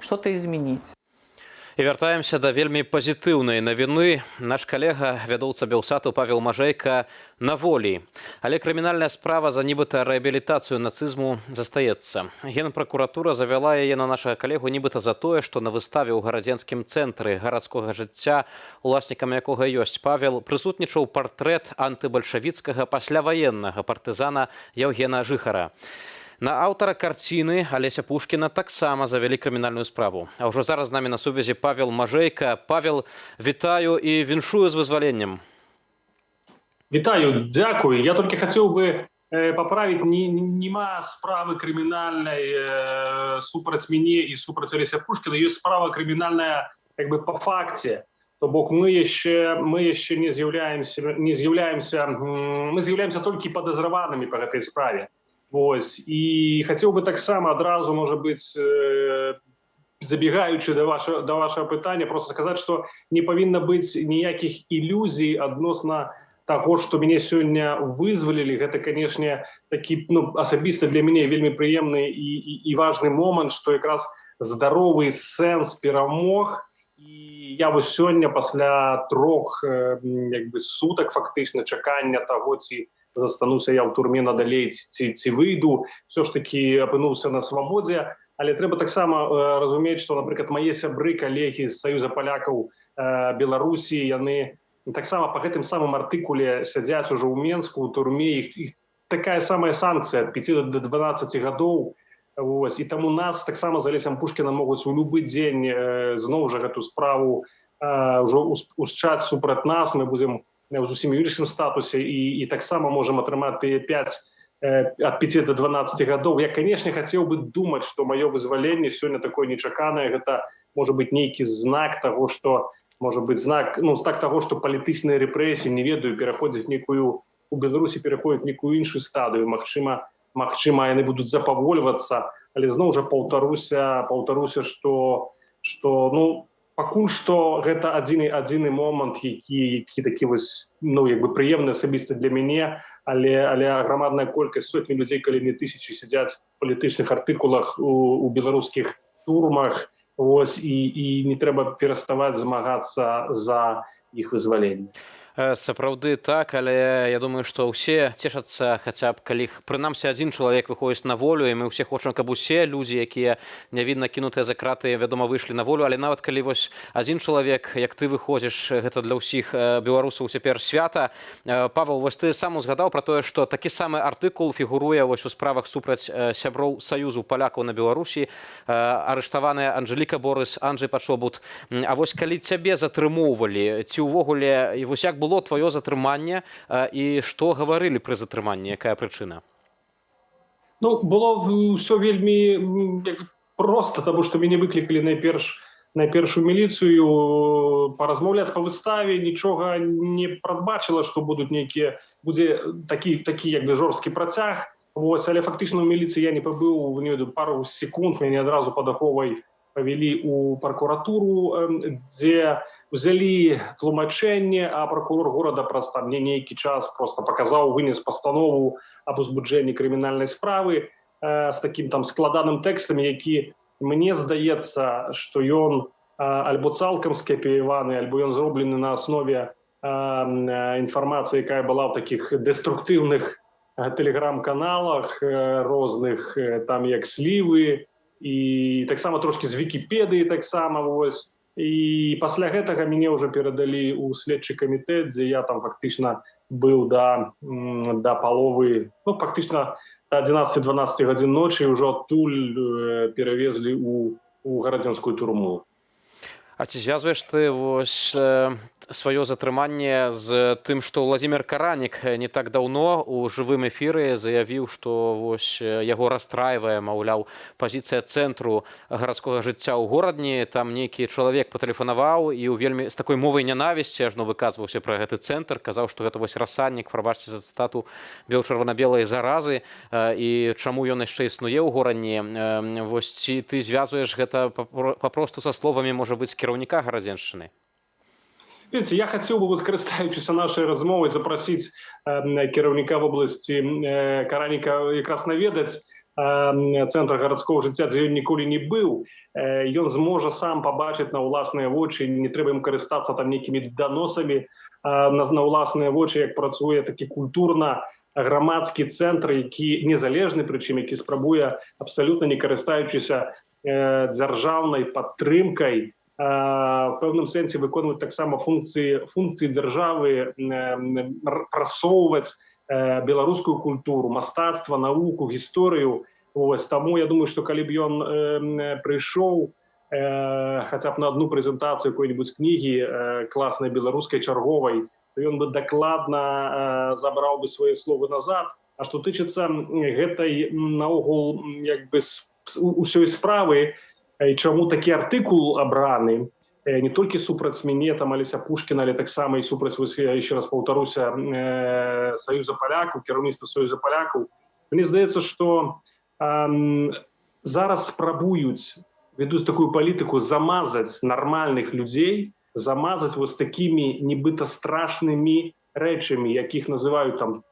что-то изменить. І вяртаемся да вельмі пазітыўнай навіны. Наш калега, вядоўца Белсату Павел Мажэйка на волі. Але крымінальная справа за нібыта рэабілітацыю нацызму застаецца. Генпракуратура завяла яе на нашага калегу нібыта за тое, што на выставе ў гарадзенскім цэнтры гарадскога жыцця, уласнікам якога ёсць Павел, прысутнічаў партрэт антыбальшавіцкага пасляваеннага партызана Яўгена Жыхара. На аўтара карціны Алеся Пушкіна таксама завялі крымінальную справу. А ўжо зараз з намі на сувязі Павел Мажэйка. Павел, вітаю і віншую з вызваленнем. Вітаю, дзякуй. Я толькі хацеў бы паправіць, нема справы крымінальнай супраць мяне і супраць Алеся Пушкіна. Ёсць справа крымінальная как бы по факце. То бок мы яшчэ не з'яўляемся толькі падазраванымі па гэтай справе. Вось. І хацеў бы таксама адразу, можа быць, забегаючы да вашага пытання, просто сказаць, што не павінна быць ніякіх ілюзій адносна таго, што мяне сёння вызвалілі. Гэта, канешне, такі асабіста для мяне вельмі прыемны і важны момант, што якраз здаровы сэнс перамог. І я вось сёння пасля 3 сутак фактычна чакання таго, ці застануся я ў турме надалей, ці выйду, все ж таки апынуўся на свабодзе. Але трэба таксама разумець, што, напрыклад, мае сябры, калегі з Саюза палякаў Беларусі, яны таксама па гэтым самым артыкуле сядзяць ужо ў Менску, ў турме. Іх такая самая санкцыя ад 5 до 12 гадоў. І таму нас таксама з Алесем Пушкінам могуць у любы дзень зноў жа гэту справу ўжо ушчаць супраць нас. Мы будзем зусім юридычным статусе і таксама можам атрымаць тыя 5 ад 5 до 12 гадоў. Я, канешне, хацеў бы думаць, што маё вызваленне сёння такое нечаканае. Гэта можа быць нейкі знак таго, што знак таго, што палітычныя рэпрэсіі, не ведаю, пераходзяць у Беларусі пераходзяць некую іншую стадыю. Магчыма, яны будуць запавольвацца, але зноў жа паўтаруся, што пакуль што гэта адзіны момант, які такі вось, прыемны асабіста для мяне, але грамадная колькасць, сотні людзей, калі не тысячы, сядзяць у палітычных артыкулах у беларускіх турмах, і не трэба пераставаць змагацца за іх вызваленне. Сапраўды так, але я думаю, што ўсе цешацца, хаця б калі прынамсі адзін чалавек выходзіць на волю, і мы ўсе хочам, каб усе людзі, якія нявінна кінутыя за краты, вядома, выйшлі на волю. Але нават калі вось адзін чалавек, як ты выходзіш, гэта для ўсіх беларусаў цяпер свята. Павел, вось ты сам узгадаў пра тое, што такі самы артыкул фігуруе вось у справах супраць сяброў Саюзу палякаў на Беларусі, арыштаваныя Анжэліка Борыс, Анджэй Пачобут. А вось калі цябе затрымоўвалі, ці ўвогуле, вось як было твоё затрыманне і што гаварылі пры затрыманні, якая прычына? Ну, было ўсё вельмі проста, таму што мяне выклікалі найперш у міліцыю паразмаўляць па выставе, нічога не прадбачыла, што будзе такі як бы жорсткі працяг. Вось, але фактычна ў міліцыі я не пабыў, не ведаю, пару секунд, мяне адразу пад аховай павялі ў пракуратуру, дзе взялі тлумачэнне, а прокурор горада праз там нейкі час просто паказаў, вынес пастанову аб узбуджэнні крымінальнай справы з такім там складаным тэкстам, які, мне здаецца, што ён альбо цалкам скапіяваны, альбо ён зроблены на аснове інфармацыі, якая была ў такіх дэструктыўных тэлеграм-каналах розных, там як слівы, і таксама трошкі з Вікіпедыі таксама, вось. І пасля гэтага мяне ўжо перадалі ў следчы камітэт, дзе я там фактычна быў да паловы, ну, фактычна да 11-12 гадзін ночы, ўжо адтуль перавезлі ў гарадзенскую турму. А ці звязваеш ты вось сваё затрыманне з тым, што Владзімір Каранік не так даўно у жывым эфіры заявіў, што вось яго расстрайвае, маўляў, пазіцыя цэнтру гарадскога жыцця ў горадні. Там нейкі чалавек патэлефанаваў і вельмі з такой мовай нянавісці ажно выказваўся пра гэты цэнтр, казаў, што гэта вось рассаднік, прабачце за цытату, бел-чырвана-белай заразы, і чаму ён яшчэ існуе ў горадні. Вось ці ты звязваеш гэта папросту са словамі, можа быць, кіраўніка гарадзеншчыны? Видите, я хацеў бы, карыстаючыся нашай размовай, запрасіць кіраўніка вобласці Караніка якраз наведаць цэнтр гарадскога жыцця, дзе ён ніколі не быў. Ён зможа сам пабачыць на ўласныя вочы, не трэба ім карыстацца там нейкімі даносамі, на ўласныя вочы, як працуе такі культурна-грамадскі цэнтр, які незалежны, прычым які спрабуе абсалютна не карыстаючыся дзяржаўнай падтрымкай, в пэўным сэнсе выконваць таксама функцыі дзяржавы, прасоўваць беларускую культуру, мастацтва, навуку, гісторыю. Таму я думаю, што калі б ён прыйшоў хаця б на одну прэзентацыю какой-нибудь кнігі класнай беларускай чарговай, то ён бы дакладна забраў бы свае словы назад. А што тычыцца гэтай наогул як бы усёй справы, і чаму такі артыкул абраны, не толькі супраць мяне, там, Алеся Пушкіна, але таксама і супраць, яшчэ раз паўтаруся, Саюза палякаў, кіраўніцтва Саюза палякаў. Мне здаецца, што зараз спрабуюць, ведуць такую палітыку, замазаць нармальных людзей, замазаць вось такімі нібыта страшнымі рэчамі, якіх называюць там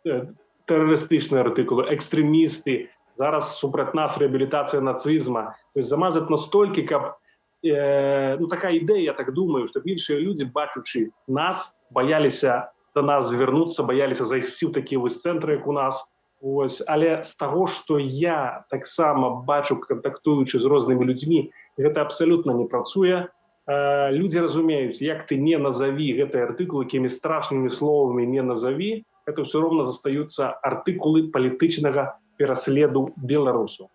тэрарыстычныя артыкулы, экстрэмісты, зараз супраць нас рэабілітацыя нацызма. То есть замазаць настолькі, каб такая ідэя, я так думаю, што іншыя людзі, бачучы нас, баяліся да нас звярнуцца, баяліся зайсці ў такія вось цэнтры, як у нас. Але з таго, што я таксама бачу, кантактуючы з рознымі людзьмі, гэта абсалютна не працуе. Людзі разумеюць, як ты не назаві гэты артыкул, якімі страшнымі словамі не назаві, гэта ўсё роўна застаюцца артыкулы палітычнага пераследу беларусу.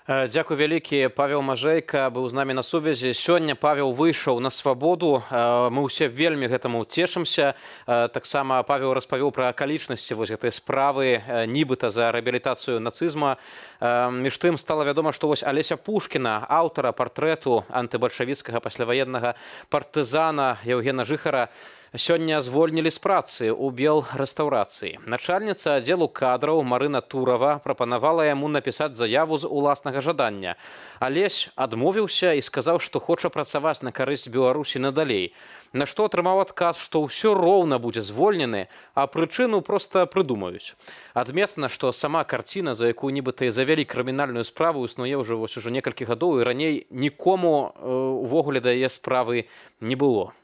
Дзякуй вялікі. Павел Мажэйка быў з намі на сувязі. Сёння Павел выйшаў на свабоду. Мы ўсе вельмі гэтаму цешымся. Таксама Павел распавёў пра акалічнасці вось гэтай справы, нібыта за рэабілітацыю нацызма. Між тым стала вядома, што вось Алеся Пушкіна, аўтара партрэту антыбальшавіцкага пасляваеннага партызана Яўгена Жыхара, сёння звольнілі з працы ў белрэстаўрацыі. Начальніца аддзелу кадраў Марына Турава прапанавала яму напісаць заяву з уласнага жадання. Алесь адмовіўся і сказаў, што хоча працаваць на карысць Беларусі надалей. На што атрымаў адказ, што ўсё роўна будзе звольнены, а прычыну проста прыдумаюць. Адметна, што сама карціна, за якую нібыта і завялі крымінальную справу, існуе ўжо некалькі гадоў, і раней нікому увогуле да яе справы не было.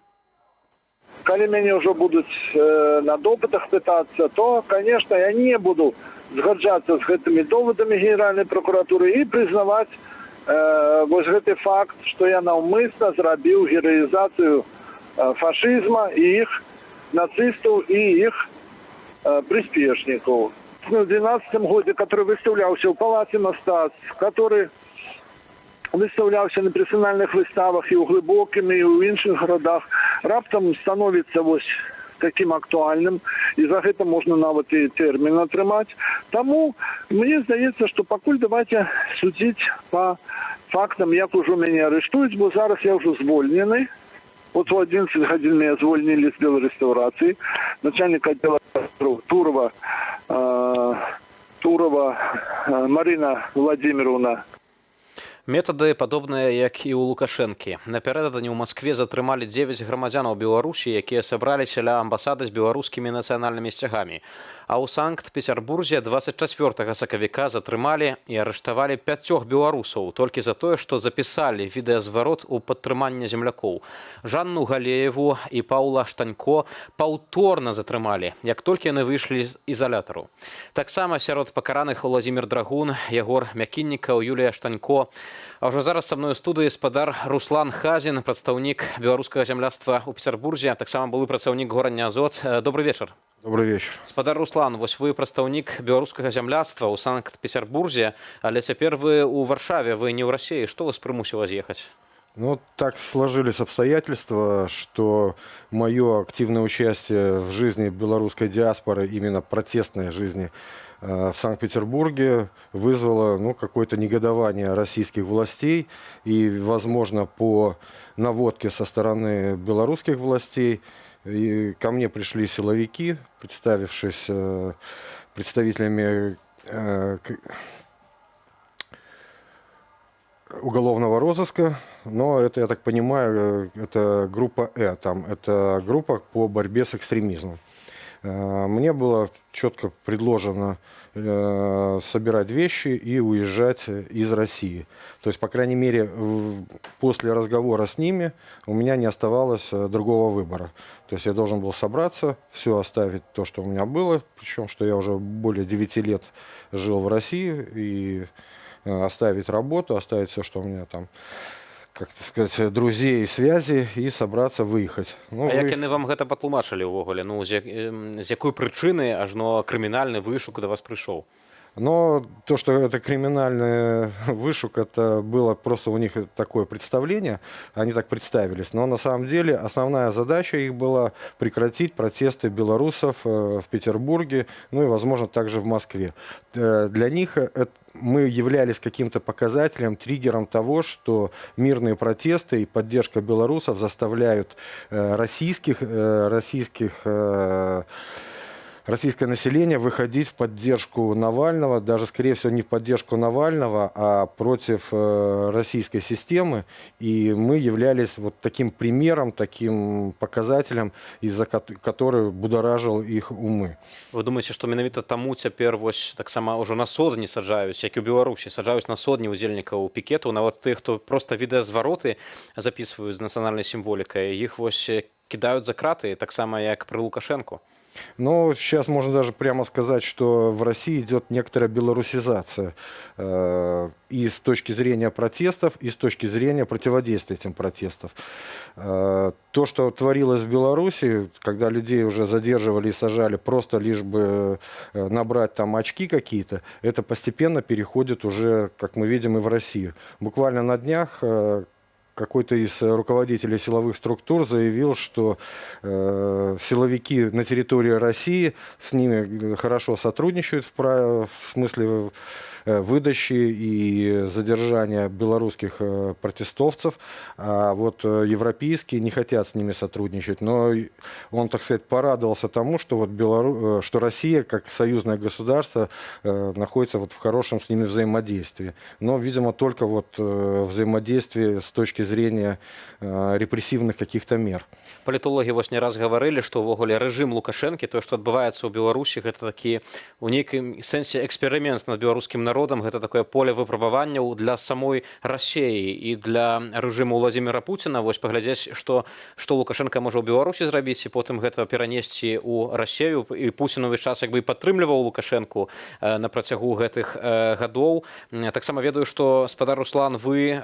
Калі мяне ўжо будуць на допытах пытацца, то, конечно, я не буду згаджацца з гэтымі довадамі Генеральнай прокуратуры і прызнаваць вось гэты факт, што я наўмысна зрабіў гераізацыю фашызма і іх нацыстаў і іх прыспешнікаў. В 2012 годзе, который выстаўляўся ў Палаце мастацтв, который выставлялся на персональных выставах и у Глыбокім, и у іншых городах. раптам становіцца вось таким актуальным, і за гэта можна нават і тэрмін атрымаць. Таму мне здаецца, што пакуль давайте судзіць па фактам, як ужо мяне арыштуюць, бо зараз я ўжо звольнены. Вот в 11 гадзін меня звольнілі з белрэстаўрацыі. Начальник отдела Турова Марина Владимировна. Метады падобныя, як і ў Лукашэнкі. Напярэдадні ў Маскве затрымалі 9 грамадзянаў Беларусі, якія сабраліся ля амбасады з беларускімі нацыянальнымі сцягамі. А ў Санкт-Пецярбурзе 24 сакавіка затрымалі і арыштавалі 5 беларусаў толькі за тое, што запісалі відэазварот у падтрыманне землякоў. Жанну Галееву і Паўла Штанько паўторна затрымалі, як толькі яны выйшлі з ізалятару. Таксама сярод пакараных Уладзімір Драгун, Ягор Мякіннікаў, Юлія Штанько. А ўжо зараз са мной у студыі спадар Руслан Хазін, прадстаўнік беларускага зямляцтва ў Пецярбурзе, а таксама былы працаўнік гурання Азот. Добрый вечар. Добрый вечер. Спадар Руслан, вось вы прадстаўнік беларускага зямляцтва ў Санкт-Пецярбурзе, але цяпер вы ў Варшаве, вы не ў Расіі. Што вас прымусіла з'ехаць? Ну, так сложились обстоятельства, что мое активное участие в жизни белорусской диаспоры, именно протестной жизни в Санкт-Петербурге, вызвало какое-то негодование российских властей. И, возможно, по наводке со стороны белорусских властей ко мне пришли силовики, представившись представителями уголовного розыска, но это, я так понимаю, это группа это группа по борьбе с экстремизмом. Мне было четко предложено собирать вещи и уезжать из России. То есть, по крайней мере, после разговора с ними у меня не оставалось другого выбора. То есть я должен был собраться, все оставить то, что у меня было, причем, что я уже более 9 лет жил в России, и оставить работу, оставить все, что у меня там, как сказать, друзей и связи, и собраться выехать. А як яны вам гэта патлумачылі ўвогуле? Ну, з якой прычыны ажно крымінальны вышук да вас прыйшоў? Но то, что это криминальный вышук, это было просто у них такое представление, они так представились. Но на самом деле основная задача их была прекратить протесты белорусов в Петербурге, ну и, возможно, также в Москве. Для них мы являлись каким-то показателем, триггером того, что мирные протесты и поддержка белорусов заставляют российское население выходить в поддержку Навального, даже, скорее всего, не в поддержку Навального, а против российской системы. И мы являлись вот таким примером, таким показателем, из-за которого будоражил их умы. Вы думаете, что менавіта таму цяпер вось таксама ўжо на сотні саджаюць, як і ў Беларусі, саджаюць на сотні удзельнікаў пікету, нават тых, хто просто відэазвароты записываюць з нацыянальнай сімволікай, іх вось кідаюць за краты, таксама як пры Лукашэнку. Но сейчас можно даже прямо сказать, что в России идет некоторая белорусизация и с точки зрения протестов, и с точки зрения противодействия этим протестам. То, что творилось в Беларуси, когда людей уже задерживали и сажали просто лишь бы набрать там очки какие-то, это постепенно переходит уже, как мы видим, и в Россию. Буквально на днях какой-то из руководителей силовых структур заявил, что силовики на территории России с ними хорошо сотрудничают в смысле выдачи и задержания белорусских протестовцев, а вот европейские не хотят с ними сотрудничать. Но он, так сказать, порадовался тому, что, вот что Россия, как союзное государство, находится вот в хорошем с ними взаимодействии. Но, видимо, только вот взаимодействие с точки зрения репрессивных каких-то мер. Палітологи вось не раз гаварылі, што ўвогуле рэжым Лукашэнкі, тое, што адбываецца ў Беларусі, гэта такі у нейкім сэнсе эксперымент над беларускім народам, гэта такое поле выпрабаванняў для самой Расіі і для рэжыму Владзіміра Пуціна. Вось паглядзець, што Лукашенко можа ў Беларусі зрабіць, і потым гэта перанесці ў Расію. І Пуцін увесь час як бы падтрымліваў Лукашэнку на працягу гэтых гадоў. Таксама ведаю, што спадар Руслан, вы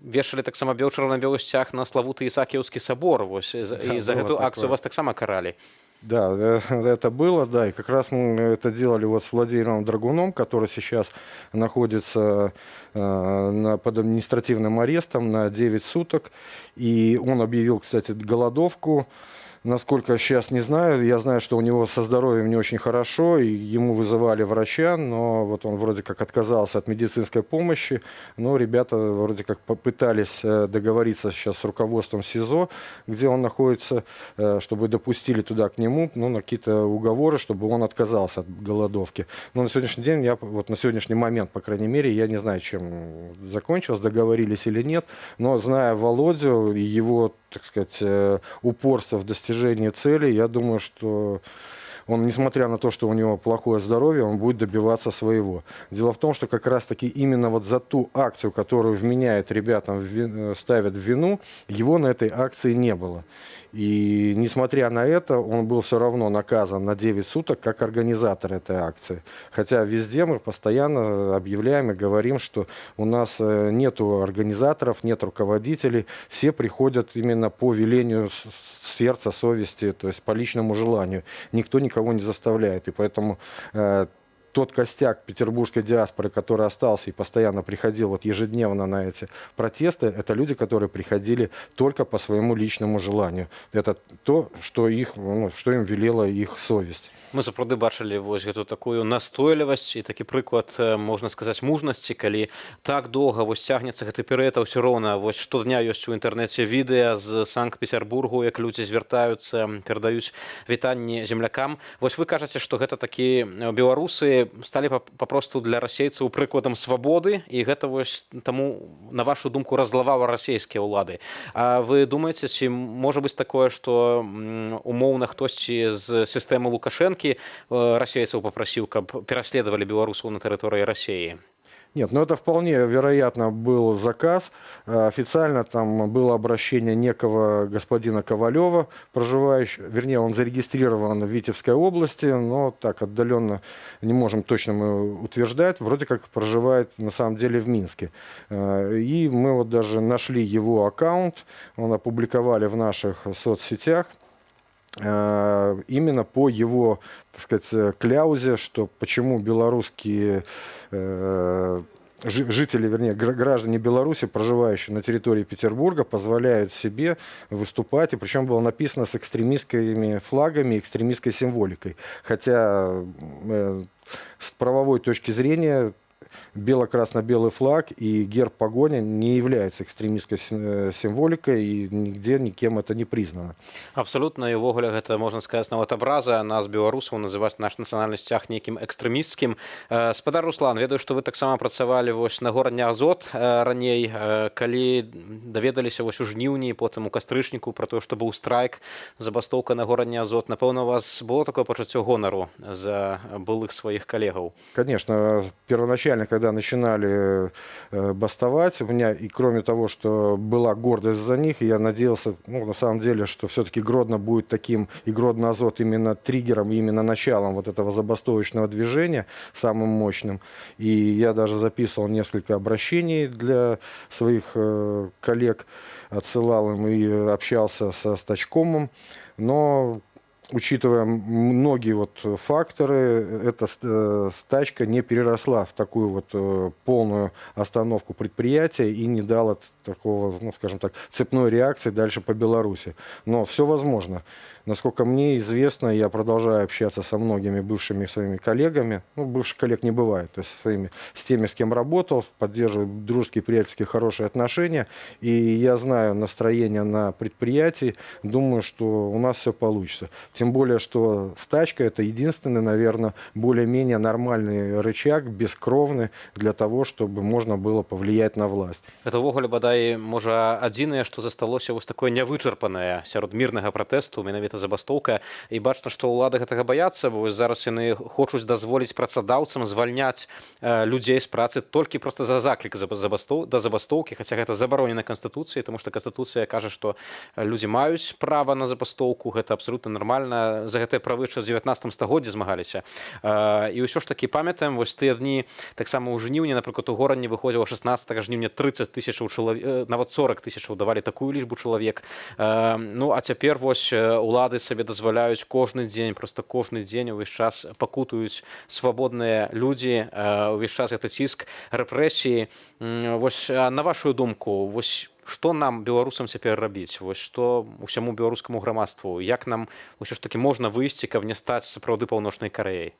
вешалі таксама бел чырвона-белы сцяг на славуты Ісакіўскі сабор. Вось і за гэтую акцыю вас таксама каралі. Да, это было, да, и как раз мы это делали вот с Владимиром Драгуном, который сейчас находится под административным арестом на 9 суток, и он объявил, кстати, голодовку. Насколько сейчас не знаю, я знаю, что у него со здоровьем не очень хорошо, и ему вызывали врача, но вот он вроде как отказался от медицинской помощи, но ребята вроде как попытались договориться сейчас с руководством СИЗО, где он находится, чтобы допустили туда к нему, ну, на какие-то уговоры, чтобы он отказался от голодовки. Но на сегодняшний день, вот на сегодняшний момент, по крайней мере, я не знаю, чем закончилось, договорились или нет, но зная Володю и его, так сказать, упорство в достижении цели, я думаю, что он, несмотря на то, что у него плохое здоровье, он будет добиваться своего. Дело в том, что как раз-таки именно вот за ту акцию, которую вменяют ребятам, ставят в вину, его на этой акции не было. И несмотря на это, он был все равно наказан на 9 суток как организатор этой акции. Хотя везде мы постоянно объявляем и говорим, что у нас нету организаторов, нет руководителей, все приходят именно по велению сердца, совести, то есть по личному желанию. Никто никого не заставляет. И поэтому тот костяк петербургской диаспоры, который остался и постоянно приходил вот ежедневно на эти протесты, это люди, которые приходили только по своему личному желанию. Это то, что им велела их совесть. Мы сапраўды бачылі вось гэту такую настойлівасць і такі прыклад, можна сказаць, мужнасці, калі так доўга вось цягнецца гэты перыяд, а ўсё роўна вось штодня ёсць у інтэрнэце відэа з Санкт-Петербургу, як людзі звяртаюцца, перадаюць вітанні землякам. Вось вы кажаце, што гэта такі беларусы сталі папросту для расейцаў прыкладам свабоды, і гэта вось таму, на вашу думку, раззлавала расійскія ўлады. А вы думаеце, ці можа быць такое, што умоўна хтосьці з сістэмы Лукашэнкі расейцаў попросил, каб переследовали белорусов на территории России? Нет, но это вполне вероятно был заказ. Официально там было обращение некого господина Ковалева, проживающего, вернее, он зарегистрирован в Витебской области, но так отдаленно не можем точно мы утверждать, вроде как проживает на самом деле в Минске. И мы вот даже нашли его аккаунт, он опубликовали в наших соцсетях. Именно по его, так сказать, кляузе, что почему белорусские жители, вернее, граждане Беларуси, проживающие на территории Петербурга, позволяют себе выступать, и причем было написано с экстремистскими флагами, экстремистской символикой. Хотя с правовой точки зрения бело-красно-белый флаг и герб погоня не является экстремистской символикой, и нигде никем это не признано. Абсолютно, і ўвогуле гэта, можна сказаць, нават абраза нас, беларусаў, называць наш нацыянальны сцяг нейкім экстрэмісцкім. Спадар Руслан, ведаю, што вы таксама працавалі вось на горадні Азот раней, калі даведаліся вось у жніўні, потым у кастрычніку пра тое, што быў страйк, забастоўка на горадні Азот. Напэўна, у вас было такое пачуццё гонару за былых сваіх калегаў? Конечно, первоначально, когда начинали бастовать, у меня, и кроме того, что была гордость за них, я надеялся, на самом деле, что все-таки Гродно будет таким, и Гродно Азот именно триггером, именно началом вот этого забастовочного движения, самым мощным. И я даже записывал несколько обращений для своих коллег, отсылал им и общался со стачкомом, но учитывая многие вот факторы, эта стачка не переросла в такую вот полную остановку предприятия и не дала такого, скажем так, цепной реакции дальше по Беларуси. Но все возможно. Насколько мне известно, я продолжаю общаться со многими бывшими своими коллегами. Бывших коллег не бывает. То есть с теми, с кем работал, поддерживаю дружеские, приятельские, хорошие отношения. И я знаю настроение на предприятии. Думаю, что у нас все получится. Тем более, что стачка – это единственный, наверное, более-менее нормальный рычаг, бескровный, для того, чтобы можно было повлиять на власть. Это ўвогуле, бадай, можа, адзінае, што засталося вось такое нявычарпанае сярод мірнага пратэсту, менавіта забастоўка. І бачна, што ўлады гэтага баяцца, бо зараз яны хочуць дазволіць працадаўцам звальняць людзей з працы толькі проста за заклік да забастоўкі, хаця гэта забаронена Канстытуцыяй, таму што Канстытуцыя кажа, што людзі маюць права на забастоўку, гэта абсалютна нармальна, за гэтыя правы яшчэ ў 19 стагоддзі змагаліся. І ўсё ж такі памятаем, вось тыя дні, таксама ў жніўні, напрыклад, у горадні выходзіла 16 жніўня 30 000 нават 40 тысячаў давалі такую лічбу чалавек. Ну а цяпер вось улады сабе дазваляюць кожны дзень, просто кожны дзень увесь час пакутуюць свабодныя людзі, увесь час гэта ціск, рэпрэсіі. Вось на вашу думку, вось што нам, беларусам, цяпер рабіць? Вось што усяму беларускаму грамадству? Як нам ўсё ж таки можна выйсці, каб не стаць сапраўды Паўночнай Карэяй?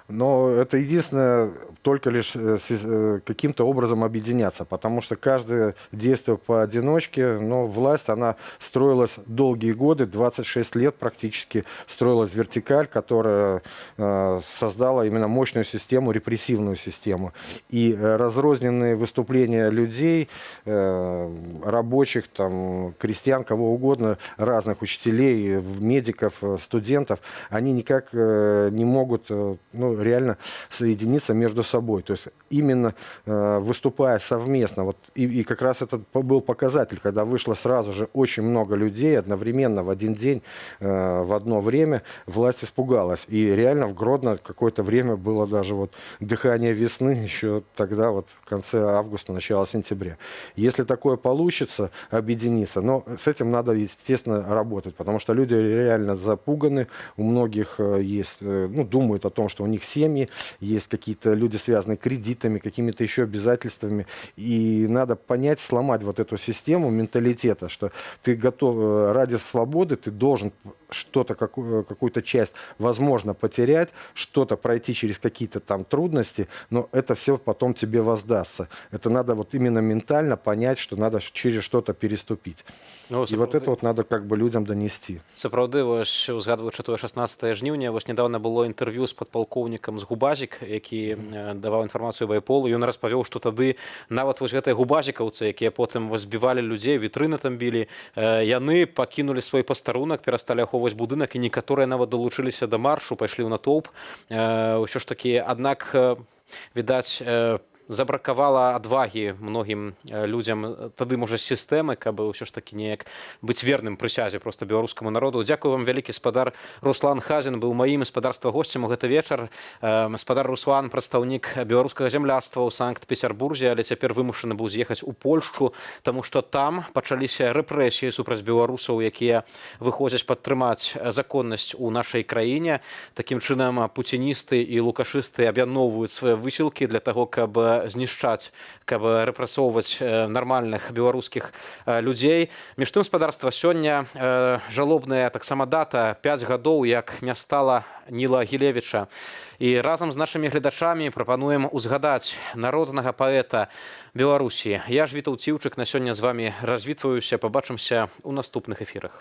Но это единственное, только лишь каким-то образом объединяться, потому что каждое действие поодиночке, но власть, она строилась долгие годы, 26 лет практически строилась вертикаль, которая создала именно мощную систему, репрессивную систему. И разрозненные выступления людей, рабочих, там, крестьян, кого угодно, разных учителей, медиков, студентов, они никак не могут, ну, реально соединиться между собой. То есть именно выступая совместно, вот, и как раз это был показатель, когда вышло сразу же очень много людей одновременно в один день, в одно время, власть испугалась. И реально в Гродно какое-то время было даже вот дыхание весны, еще тогда вот в конце августа, начало сентября. Если такое получится, объединиться, но с этим надо, естественно, работать, потому что люди реально запуганы, у многих есть, ну, думают о том, что у них семьи, есть какие-то люди, связанные кредитами, какими-то еще обязательствами. И надо понять, сломать вот эту систему менталитета, что ты готов ради свободы, ты должен что-то, какую-то часть, возможно, потерять, что-то пройти через какие-то там трудности, но это все потом тебе воздастся. Это надо вот именно ментально понять, что надо через что-то переступить. Ну, и вот это вот надо как бы людям донести. Сапраўды, вось, узгадваючы тое 16 жніўня, вось недавно было інтэрв'ю з падпалкоўнікам з Губазік, які даваў інфармацыю Байполу. Ён распавёў, што тады нават вось гэтыя губазікаўцы, якія потым збівалі людзей, вітрыны там білі, яны пакінулі свой пастарунак, перасталі ахоўваць будынак, і некаторыя нават далучыліся да маршу, пайшлі ў натоўп. Усё ж такі, аднак, відаць, забракавала адвагі многім людзям тады, можа, з сістэмы, каб ўсё ж такі неяк быць верным прысязе проста беларускаму народу. Дзякую вам вялікі, спадар Руслан Хазін быў маім спадарства госцем у гэты вечар. Спадар Руслан, прадстаўнік беларускага зямляцтва ў Санкт-Пецярбурзе, але цяпер вымушаны быў з'ехаць у Польшчу, таму што там пачаліся рэпрэсіі супраць беларусаў, якія выходзяць падтрымаць законнасць у нашай краіне. Такім чынам пуціністы і лукашысты аб'ядноўваюць свае высілкі для таго, каб знішчаць, каб рэпрэсоўваць нармальных беларускіх людзей. Між тым, спадарства, сёння жалобная таксама дата, 5 гадоў, як не стала Ніла Гілевіча. І разам з нашымі гледачамі прапануем узгадаць народнага паэта Беларусі. Я ж Вітаў Ціўчык, на сёння з вамі развітваюся, пабачымся ў наступных эфірах.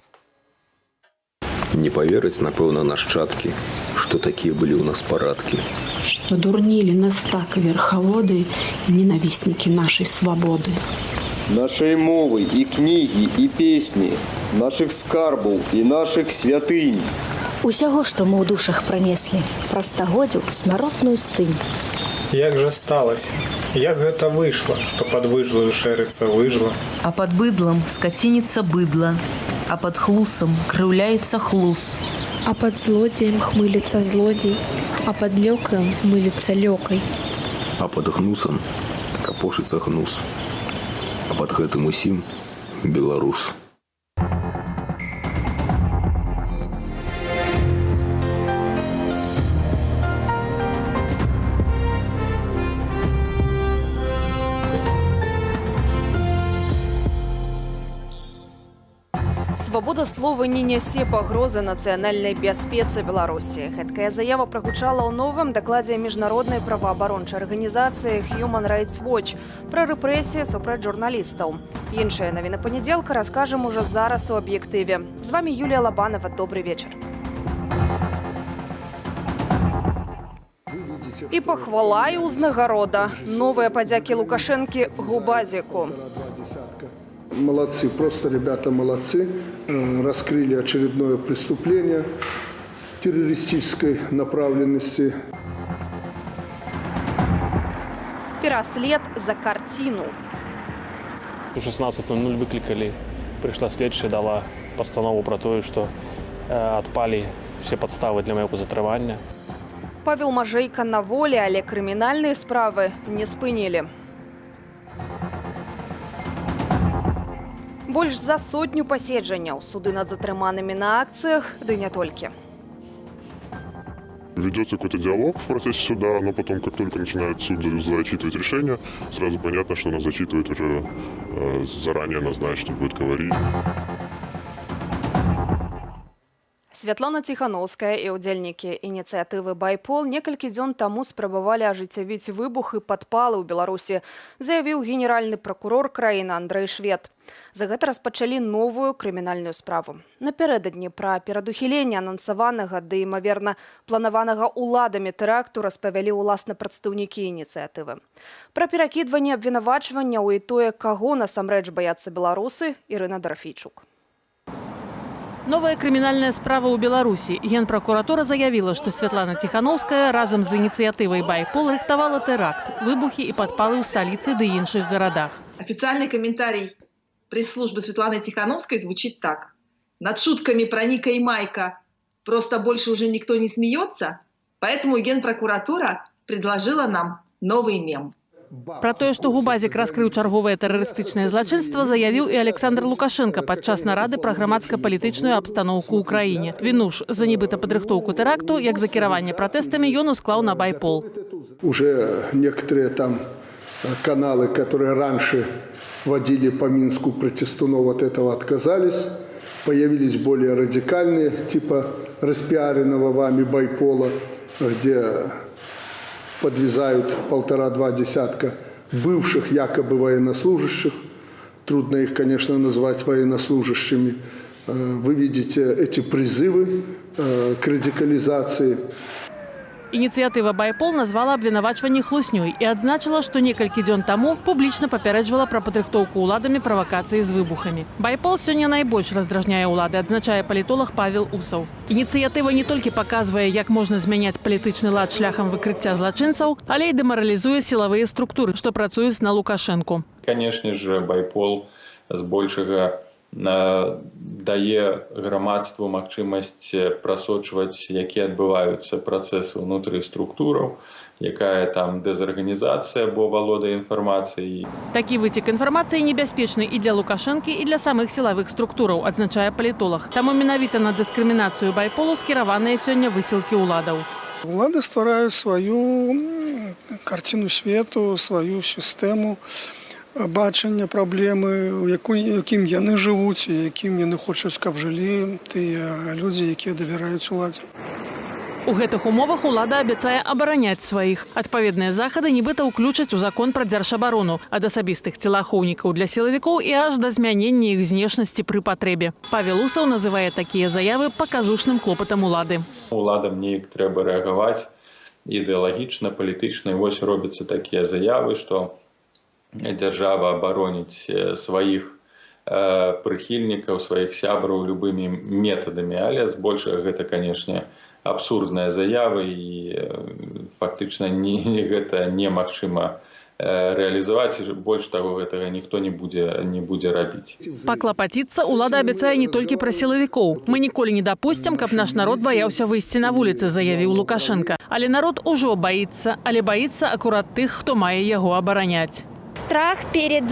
Не поверить, напэўна, нашчадкі, што такія былі ў нас парадкі. Што дурнілі нас так верхаводы і ненавіснікі нашай свабоды. Нашай мовы і кнігі і песні, нашых скарбаў і нашых святынь. Усяго, што мы ў душах пранеслі, праз стагоддзяў смяротную стынь. Як жа сталася? Як гэта выйшла, што пад выжлаю шэрыцца выжла? А пад быдлам скацініца быдла, а пад хлусам крыўляецца хлус. А пад злодзеем хмыліцца злодзей, а пад лёкаем мыліцца лёкай. А пад гнусам капошыцца гнус, а пад гэтым усім беларус. Свабода слова не нясе пагрозы нацыянальнай бяспецы Беларусі. Гэткая заява прагучала ў новым дакладзе міжнароднай праваабарончай арганізацыі Human Rights Watch пра рэпрэсіі супраць журналістаў. Іншыя навіны панядзелка раскажам ужо зараз у аб'ектыве. З вамі Юлія Лабанова. Добрый вечар. І пахвала і ўзнагарода. Новыя падзякі Лукашэнкі Губазіку. Молодцы, просто ребята молодцы. Раскрыли очередное преступление террористической направленности. Пераслед за картину. У 16:00 выкликали, пришла следчая, дала постанову про то, что отпали все подставы для моего затрывания. Павел Мажейка на воле, але крымінальныя справы не спынілі. Больш за 100 паседжанняў, суды над затрыманымі на акцыях, ды не толькі. Ведется какой-то диалог в процессе суда, но потом, как только начинает суд зачитывать решение, сразу понятно, что она зачитывает уже заранее назначено, будет говорить. Святлана Ціхановская і ўдзельнікі ініцыятывы «Байпол» некалькі дзён таму спрабавалі ажыццявіць выбух і падпалы ў Беларусі, заявіў генеральны пракурор краіны Андрэй Швед. За гэта распачалі новую крымінальную справу. Напярэдадні пра перадухіленне анансаванага ды, імаверна, планаванага ўладамі тэракту распавялі ўласна прадстаўнікі ініцыятывы. Пра перакідванне абвінавачванняў і тое, каго насамрэч баяцца беларусы, Ірына Дарафейчук. Новая крымінальная справа ў Беларусі. Генпракуратура заявила, что Светлана Тихановская разом з ініцыятывай «Байпол» рыхтавала теракт, выбухи и подпалы ў столице да іншых городах. Официальный комментарий пресс-службы Светланы Тихановской звучит так. Над шутками про Ника и Майка просто больше уже никто не смеется, поэтому Генпрокуратура предложила нам новый мем. Про тое, што Губазік раскрыў чарговае тэрарыстычнае злачынства, заявіў і Александр Лукашенко падчас нарады пра грамадска-палітычную абстаноўку ў краіне. Віну ж за нібыта падрыхтоўку тэракту, як за кіраванне пратэстамі, ён усклаў на «Байпол». Уже некоторые там каналы, которые раньше водили по Минску протестунов, от этого отказались. Появились более радикальные, типа распиаренного вами «Байпола», где подвязают 1,5-2 десятка бывших якобы военнослужащих. Трудно их, конечно, назвать военнослужащими. Вы видите эти призывы к радикализации. Ініцыятыва «Байпол» назвала абвінавачванні хлуснёй і адзначыла, што некалькі дзён таму публічна папярэджвала пра падрыхтоўку ўладамі правакацыі з выбухамі. «Байпол» сёння найбольш раздражняе ўлады, адзначае палітолог Павел Усаў. Ініцыятыва не толькі паказвае, як можна змяняць палітычны лад шляхам выкрыцця злачынцаў, але і дэмаралізуе сілавыя структуры, што працуюць на Лукашэнку. Конечно же, «Байпол» збольшага дае грамадству магчымасць прасочваць, якія адбываюцца працэсы ўнутры структураў, якая там дэзарганізацыя або валодае інфармацыяй. Такі выцек інфармацыі небяспечны і для Лукашэнкі, і для самых сілавых структураў, адзначае палітолог. Таму менавіта на дыскрымінацыю «Байполу» скіраваныя сёння высілкі ўладаў. Улады ствараюць сваю картину свету, сваю сістэму бачання праблемы, у якім яны жывуць і якім яны хочуць, каб жылі тыя людзі, якія давяраюць уладзе. У гэтых умовах улада абяцае абараняць сваіх. Адпаведныя захады нібыта ўключаць у закон пра дзяржабарону, ад асабістых целаахоўнікаў для сілавікоў і аж да змянення іх знешнасці пры патрэбе. Павел Усаў называе такія заявы паказушным клопатам улады. Уладам неяк трэба рэагаваць ідэалагічна, палітычна. І вось робяцца такія заявы, што дзяржава абароніць сваіх прыхільнікаў, сваіх сябраў любымі метадамі, але збольшага гэта, канешне, абсурдная заява і фактычна гэта немагчыма рэалізаваць, больш таго гэтага ніхто не будзе рабіць. Паклапаціцца улада абяцае не толькі пра сілавікоў. Мы ніколі не дапусцім, каб наш народ баяўся выйсці на вуліцы, заявіў Лукашенко. Але народ ужо баіцца, але баіцца акурат тых, хто мае яго абараняць. Страх перед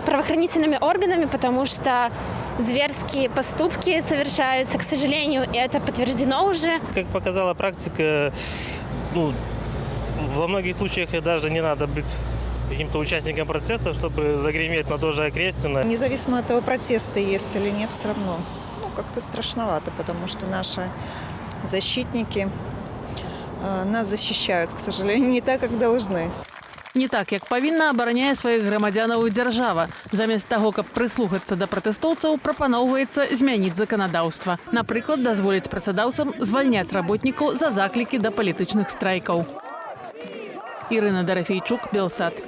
правоохранительными органами, потому что зверские поступки совершаются, к сожалению, и это подтверждено уже. Как показала практика, во многих случаях даже не надо быть каким-то участником протеста, чтобы загреметь на то же Окрестино. Независимо от того, протесты есть или нет, все равно как-то страшновато, потому что наши защитники нас защищают, к сожалению, не так, как должны. Не так, як павінна, абараняе сваіх грамадзянаў і дзяржава. Замест таго, каб прыслухацца да пратэстоўцаў, прапаноўваецца змяніць заканадаўства. Напрыклад, дазволіць працадаўцам звальняць работнікаў за заклікі да палітычных страйкаў. Ірына Дарафейчук, Белсат.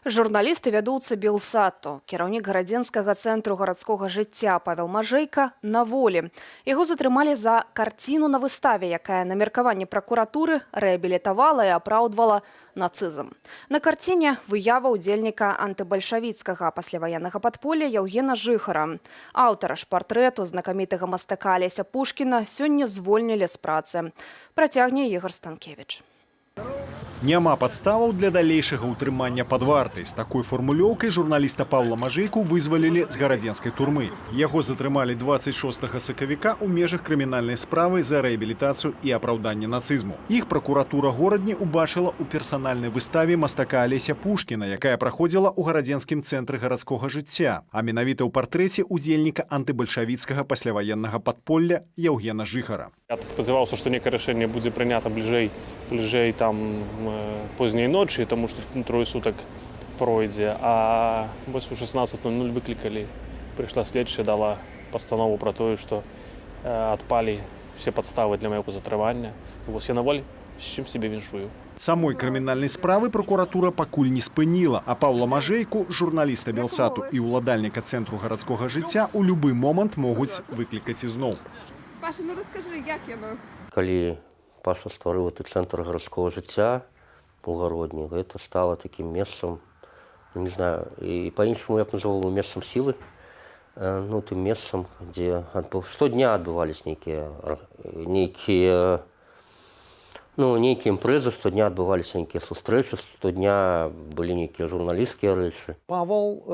Журналіст і вядоўца Белсату, кіраўнік гарадзенскага цэнтру гарадскога жыцця Павел Мажэйка на волі. Яго затрымалі за карціну на выставе, якая на меркаванне пракуратуры рэабілітавала і апраўдвала нацызм. На карціне выява ўдзельніка антыбальшавіцкага пасляваеннага падполля Яўгена Жыхара. Аўтара ж партрэту знакамітага мастака Алеся Пушкіна сёння звольнілі з працы. Працягне Ігор Станкевіч. Няма падставаў для далейшага ўтрымання пад вартай. З такой фармулёўкай журналіста Павла Мажэйку вызвалілі з гарадзенскай турмы. Яго затрымалі 26 сакавіка ў межах крымінальнай справы за рэабілітацыю і апраўданне нацызму. Іх пракуратура горадні убачыла ў персанальнай выставе мастака Алеся Пушкіна, якая праходзіла ў гарадзенскім цэнтры гарадскога жыцця, а менавіта ў партрэце удзельніка антыбальшавіцкага пасляваеннага падполля Яўгена Жыхара. Я спадзяваўся, што некае рашэнне будзе прынята бліжэй там позняй ночы, таму што трое сутак пройдзе, а вось у 16:00 выклікалі. Прыйшла следчая, дала пастанову пра тое, што адпалі все падставы для майго затрымання. Вось я на волі, з чым сябе віншую. Самой крымінальнай справы пракуратура пакуль не спыніла, а Паўла Мажэйку, журналіста Белсату і ўладальніка цэнтру гарадскога жыцця у любы момант могуць выклікаць ізноў. Паша, ну раскажы, як яно? Калі Паша стварыў гэты цэнтр гарадскога жыцця у гародні, гэта стала такім месцам, не знаю, і па-іншаму я б называў месцам сілы, ну, тым месцам, дзе штодня адбывались нейкія імпрэзы, штодня адбываліся нейкія сустрэчы, штодня былі нейкія журналісцкія рэчы. Павал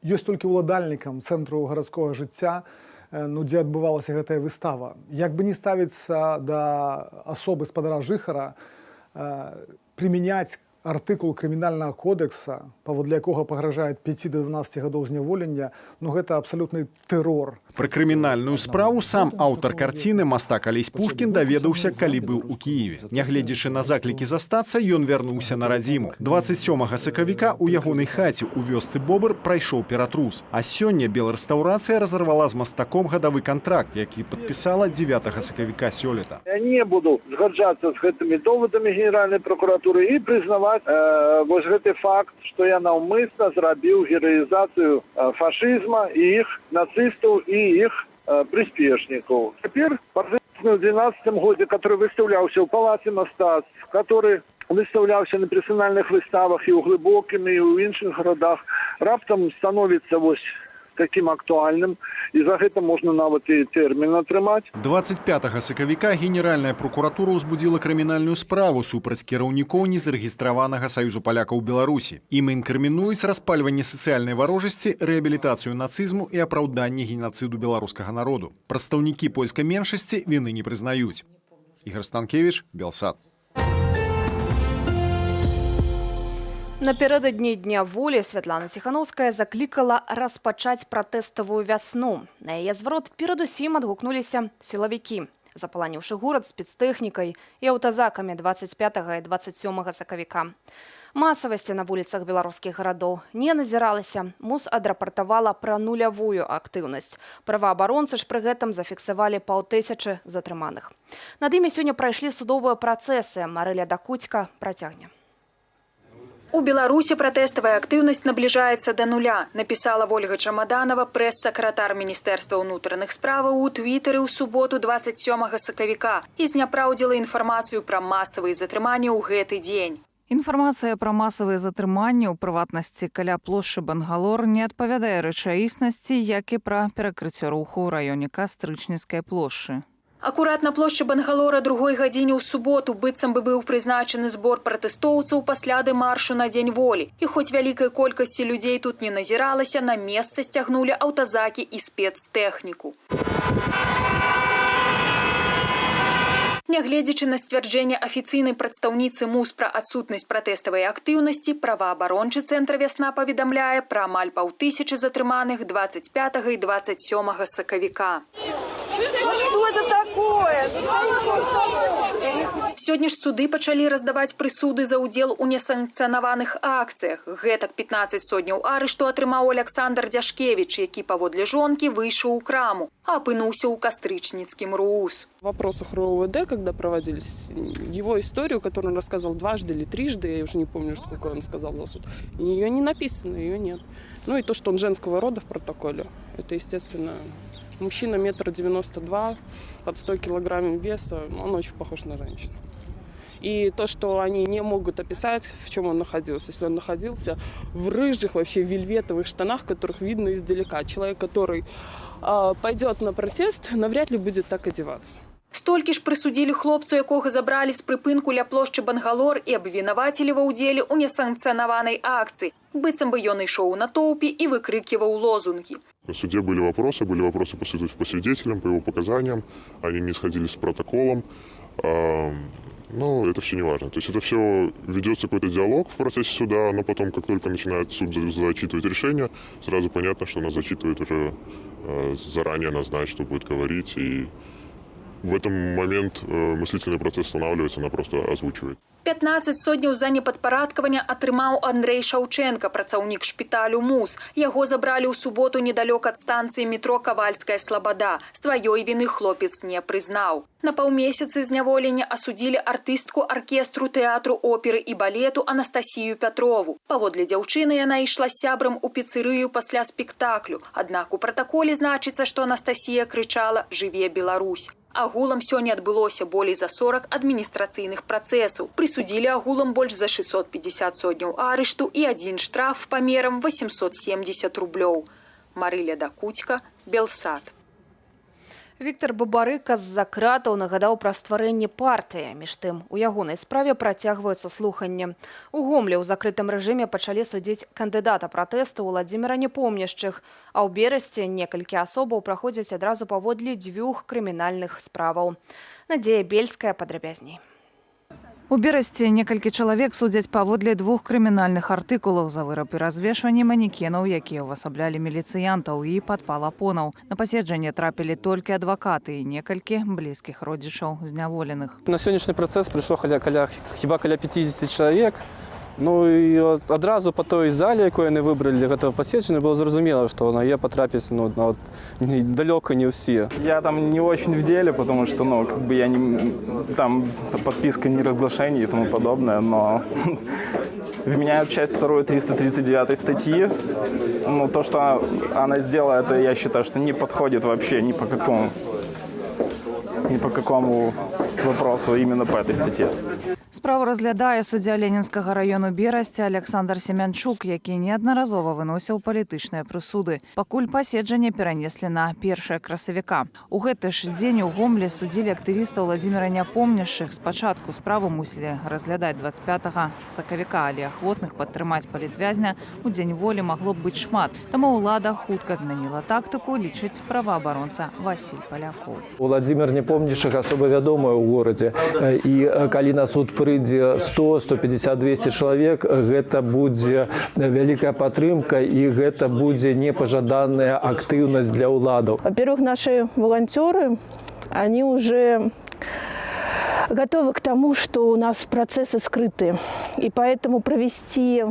ёсць толькі ўладальнікам цэнтру гарадскога жыцця, дзе адбывалася гэтая выстава. Як бы не ставіцца да асобы спадара Жыхара, прымяняць артыкул крымінальнага кодекса, паводле якога пагражае 5 до 12 гадоў зняволення, ну гэта абсалютны тэрор. Пра крымінальную справу сам аўтар карціны мастак Алесь Пушкін даведаўся, калі быў у Кіеве. Нягледзячы на заклікі застацца, ён вярнуўся на радзіму. 27 сакавіка ў ягонай хаце ў вёсцы Бобр прайшоў ператрус. А сёння белрэстаўрацыя разарвала з мастаком гадавы кантракт, які падпісала 9 сакавіка сёлета. Я не буду згаджацца з гэтымі довадамі Генеральнай прокуратуры і прызнаваць вось гэты факт, што я наўмысна зрабіў гераізацыю фашызма і іх нацыстаў і іх прыспешнікаў. Цяпер у 2012 годзе, который выстаўляўся ў палаце мастацтв, который выстаўляўся на персанальных выставах і ў глыбокім, і ў іншых гарадах, раптам становіцца вось таким актуальным, і за гэта можна нават і тэрмін атрымаць. 25 сакавіка Генеральная прокуратура ўзбудзіла крымінальную справу супраць кіраўнікоў незарэгістраванага Саюзу палякаў Беларусі. Ім інкрымінуюць распальванне сацыяльнай варожасці, рэабілітацыю нацызму і апраўданне геноциду беларускага народу. Прадстаўнікі польскай меншасці віны не прызнаюць. Ігор Станкевич, Белсат. Напярэдадні Дня волі Святлана Ціханаўская заклікала распачаць пратэставую вясну. На яе зварот перадусім адгукнуліся сілавікі, запаланіўшы горад спецтэхнікай і аўтазакамі 25 і 27 сакавіка. Масавасці на вуліцах беларускіх гарадоў не назіралася. МУС адрапартавала пра нулявую актыўнасць. Праваабаронцы ж пры гэтым зафіксавалі 500 затрыманых. Над імі сёння прайшлі судовыя працэсы. Марэля Дакуцька працягне. У Беларуси протестовая активность наближается до нуля, написала Ольга Чамаданова, пресс-сакратар Министерства внутренних справ у Твиттере у суботу 27 сакавіка и зняпраўдзіла информацию про массовые затрыманні ў гэты дзень. Інфармацыя пра масавыя затрыманні, у прыватнасці каля плошчы Бангалор, не адпавядае рэчаіснасці, як і пра перакрыццё руху ў раёне Кастрычніцкай плошчы. Акурат на плошчы Бангалора другой гадзіне ў суботу быццам бы быў прызначаны збор пратэстоўцаў пасля дэмаршу на Дзень волі. І хоць вялікай колькасці людзей тут не назіралася, на месца сцягнулі аўтазакі і спецтэхніку. Нягледзячы на сцвярджэнне афіцыйнай прадстаўніцы МУС пра адсутнасць пратэставай актыўнасці, праваабарончы цэнтр «Вясна» паведамляе пра амаль 500 затрыманых 25 і 27 сакавіка. Что это такое? Сёння ж суды пачалі раздаваць прысуды за ўдзел у несанкцыянаваных акцыях. Гэтак 15 сотняў арышту атрымаў Александр Дзяшкевіч, які паводле жонкі выйшаў у краму, а апынуўся ў Кастрычніцкім РУС. В вопросах РОВД, когда проводились, его историю, которую он рассказал дважды или трижды, я уже не помню, сколько он сказал за суд, ее не написано, ее нет. Ну и то, что он женского рода в протоколе, это, естественно, мужчина 1,92 м, под 100 килограмм веса, он очень похож на женщину. И то, что они не могут описать, в чем он находился. Если он находился в рыжих, вообще вельветовых штанах, которых видно издалека. Человек, который пойдет на протест, навряд ли будет так одеваться. Столькі ж прысудзілі хлопцу, якога забралі з прыпынку ля плошчы Бангалор і абвінавацілі ва ўдзеле ў несанкцыянаванай акцыі, быццам бы ён ішоў у натоўпе і выкрыківаў лозунгі. На суде были вопросы по свидетелям, по его показаниям, они не сходились с протоколом. Но это все не важно. То есть это все ведется какой-то диалог в процессе суда, но потом, как только начинает суд зачитывать решение, сразу понятно, что она зачитывает уже заранее, она знает, что будет говорить, и в этом момент мыслительный процесс останавливается, она просто озвучивает. 15 сотняў за непадпарадкавання атрымаў Андрэй Шаўчэнка, працаўнік шпіталю МУЗ. Яго забралі ў суботу недалёк ад станцыі метро Кавальская Слабада. Сваёй віны хлопец не прызнаў. На паўмесяцы зняволення асудзілі артыстку аркестру тэатру оперы і балету Анастасію Пятрову. Паводле дзяўчыны яна ішла з сябрам у піцэрыю пасля спектаклю. Аднак у пратаколе значыцца, што Анастасія крычала «Жыве Беларусь». Агулам сёння адбылося болей за 40 адміністрацыйных працэсаў. Прысудзілі агулам больш за 650 сотняў арышту і адзін штраф памерам 870 рублёў. Марыля Дакуцька, Белсат. Віктор Бабарыка з-за кратаў нагадаў пра стварэнне партыі. Між тым, у ягонай справе працягваюцца слуханні. У Гомлі ў закрытым рэжыме пачалі судзіць кандыдата пратэсту Уладзіміра Непомняшчых, а ў Берасці некалькі асобаў праходзяць адразу паводле 2 крымінальных справаў. Надзея Бельская падрабязней. У Берасці некалькі чалавек судзяць паводле 2 крымінальных артыкулаў за выраб і развешванне манекенаў, якія ўвасаблялі міліцыянтаў і падпалапонаў. На паседжанне трапілі толькі адвакаты і некалькі блізкіх родзічаў зняволеных. На сённяшні працэс прыйшло каля 50 чалавек. Ну і адразу па той зале, якую яны выбралі для гэтага паседжання, было зразумела, што на яе потрапіць далёка не ўсе. Я там не очень в деле, потому что, я не там подписка не разглашение и тому подобное, но вменяют часть 2 339 статьи. То, что она сделала, это я считаю, что не подходит вообще ни по какому вопросу именно по этой статье. Справу разглядае суддзя Ленінскага раёну Берасці Александр Семянчук, які неаднаразова выносіў палітычныя прысуды. Пакуль паседжанне перанеслі на 1 красавіка. У гэты ж дзень у Гомлі судзілі актывіста Уладзіміра Непомняшчых. Спачатку справу мусілі разглядаць 25 сакавіка, але ахвотных падтрымаць палітвязня у дзень волі магло б быць шмат. Таму ўлада хутка змяніла тактыку, лічыць праваабаронца Васіль Палякоў. Уладзімір Непомняшчых асоба вядомая ў горадзе. І калі на суд прыйдзе 100, 150, 200 чалавек, гэта будзе вялікая падтрымка і гэта будзе непажаданая актыўнасць для ўладаў. Во-первых, наши волонтеры, они уже готовы к тому, что у нас процессы скрыты. И поэтому провести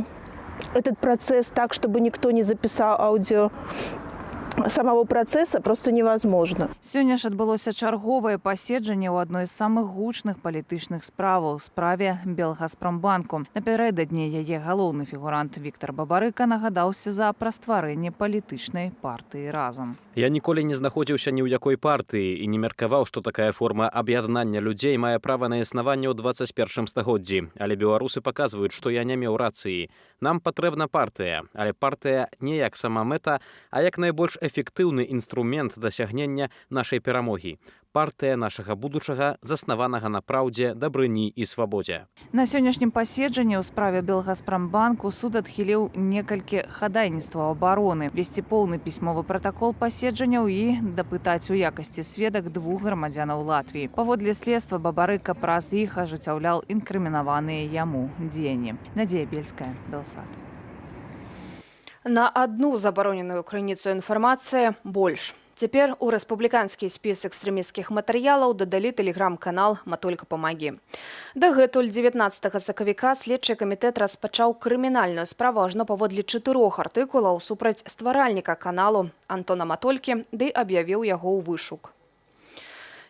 этот процесс так, чтобы никто не записал аудио самого процесса, просто невозможно. Сёння ж адбылося чарговае паседжанне ў адной з самых гучных палітычных справаў, справе Белгазпромбанку. Напярэдадні яе галоўны фігурант Віктор Бабарыка нагадаўся за пра стварэнне палітычнай партыі «Разам». Я ніколі не знаходзіўся ні ў якой партыі і не меркаваў, што такая форма аб'яднання людзей мае права на існаванне ў 21 стагоддзі. Але беларусы паказваюць, што я не меў рацыі. Нам патрэбна партыя, але партыя не як сама мэта, а як найбольш эфектыўны інструмент дасягнення нашай перамогі. Партыя нашага будучага, заснаванага на праўдзе, дабрыні і свабодзе. На сённяшнім паседжанні ў справе Белгазпромбанку суд адхіліў некалькі хадайніцтваў абароны, весці поўны пісьмовы пратакол паседжанняў і дапытаць у якасці сведак 2 грамадзянаў Латвіі. Паводле следства Бабарыка праз іх ажыццяўляў інкрымінаваныя яму дзеянні. Надзея Бельская, Белсат. На одну забароненую крыніцу інфармацыі больш. Цяпер у рэспубліканскі спіс экстрэмісцкіх матэрыялаў дадалі тэлеграм-канал «Матолька памагі». Дагэтуль 19 сакавіка следчы камітэт распачаў крымінальную справу ажно паводле 4 артыкулаў супраць стваральніка каналу Антона Матолькі, ды аб'явіў яго ў вышук.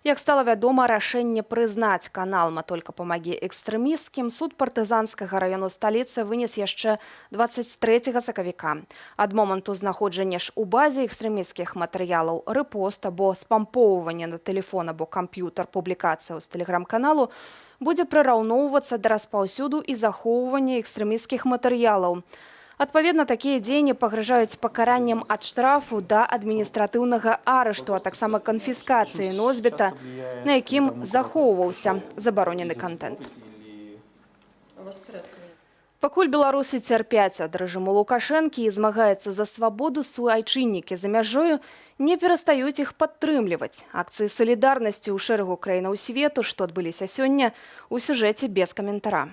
Як стала вядома, рашэнне прызнаць канал «Матолька памагі» экстрэмісцкім суд партызанскага раёну сталіцы вынес яшчэ 23 сакавіка. Ад моманту знаходжання ж у базе экстрэмісцкіх матэрыялаў рэпост або спампоўванне на тэлефон або камп'ютар публікацыяў з тэлеграм-каналу будзе прыраўноўвацца да распаўсюду і захоўвання экстрэмісцкіх матэрыялаў. Адпаведна, такія дзеянні пагражаюць пакараннем ад штрафу да адміністратыўнага арышту, а таксама канфіскацыі носьбіта, на якім захоўваўся забаронены контент. Пакуль беларусы цярпяць ад рэжыму Лукашэнкі і змагаюцца за свабоду, суайчыннікі за мяжою не перастаюць іх падтрымліваць. Акцыі салідарнасці ў шэрагу краінаў свету, што адбыліся сёння, у сюжэце без каментара.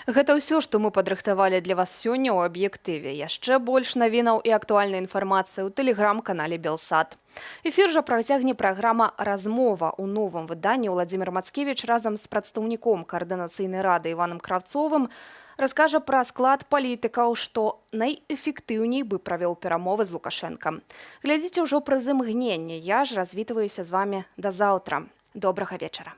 Гэта ўсё, што мы падрыхтавалі для вас сёння ў аб'ектыве. Яшчэ больш навінаў і актуальнай інфармацыі ў тэлеграм-канале Белсат. Эфір жа працягне праграма «Размова». У новым выданні Владзімір Мацкевіч разам з прадстаўніком Каардынацыйнай рады Іванам Кравцовым раскажа пра склад палітыкаў, што найэфектыўней бы правёў перамовы з Лукашэнкам. Глядзіце ўжо праз імгненне. Я ж развітваюся з вамі да заўтра. Добрага вечара.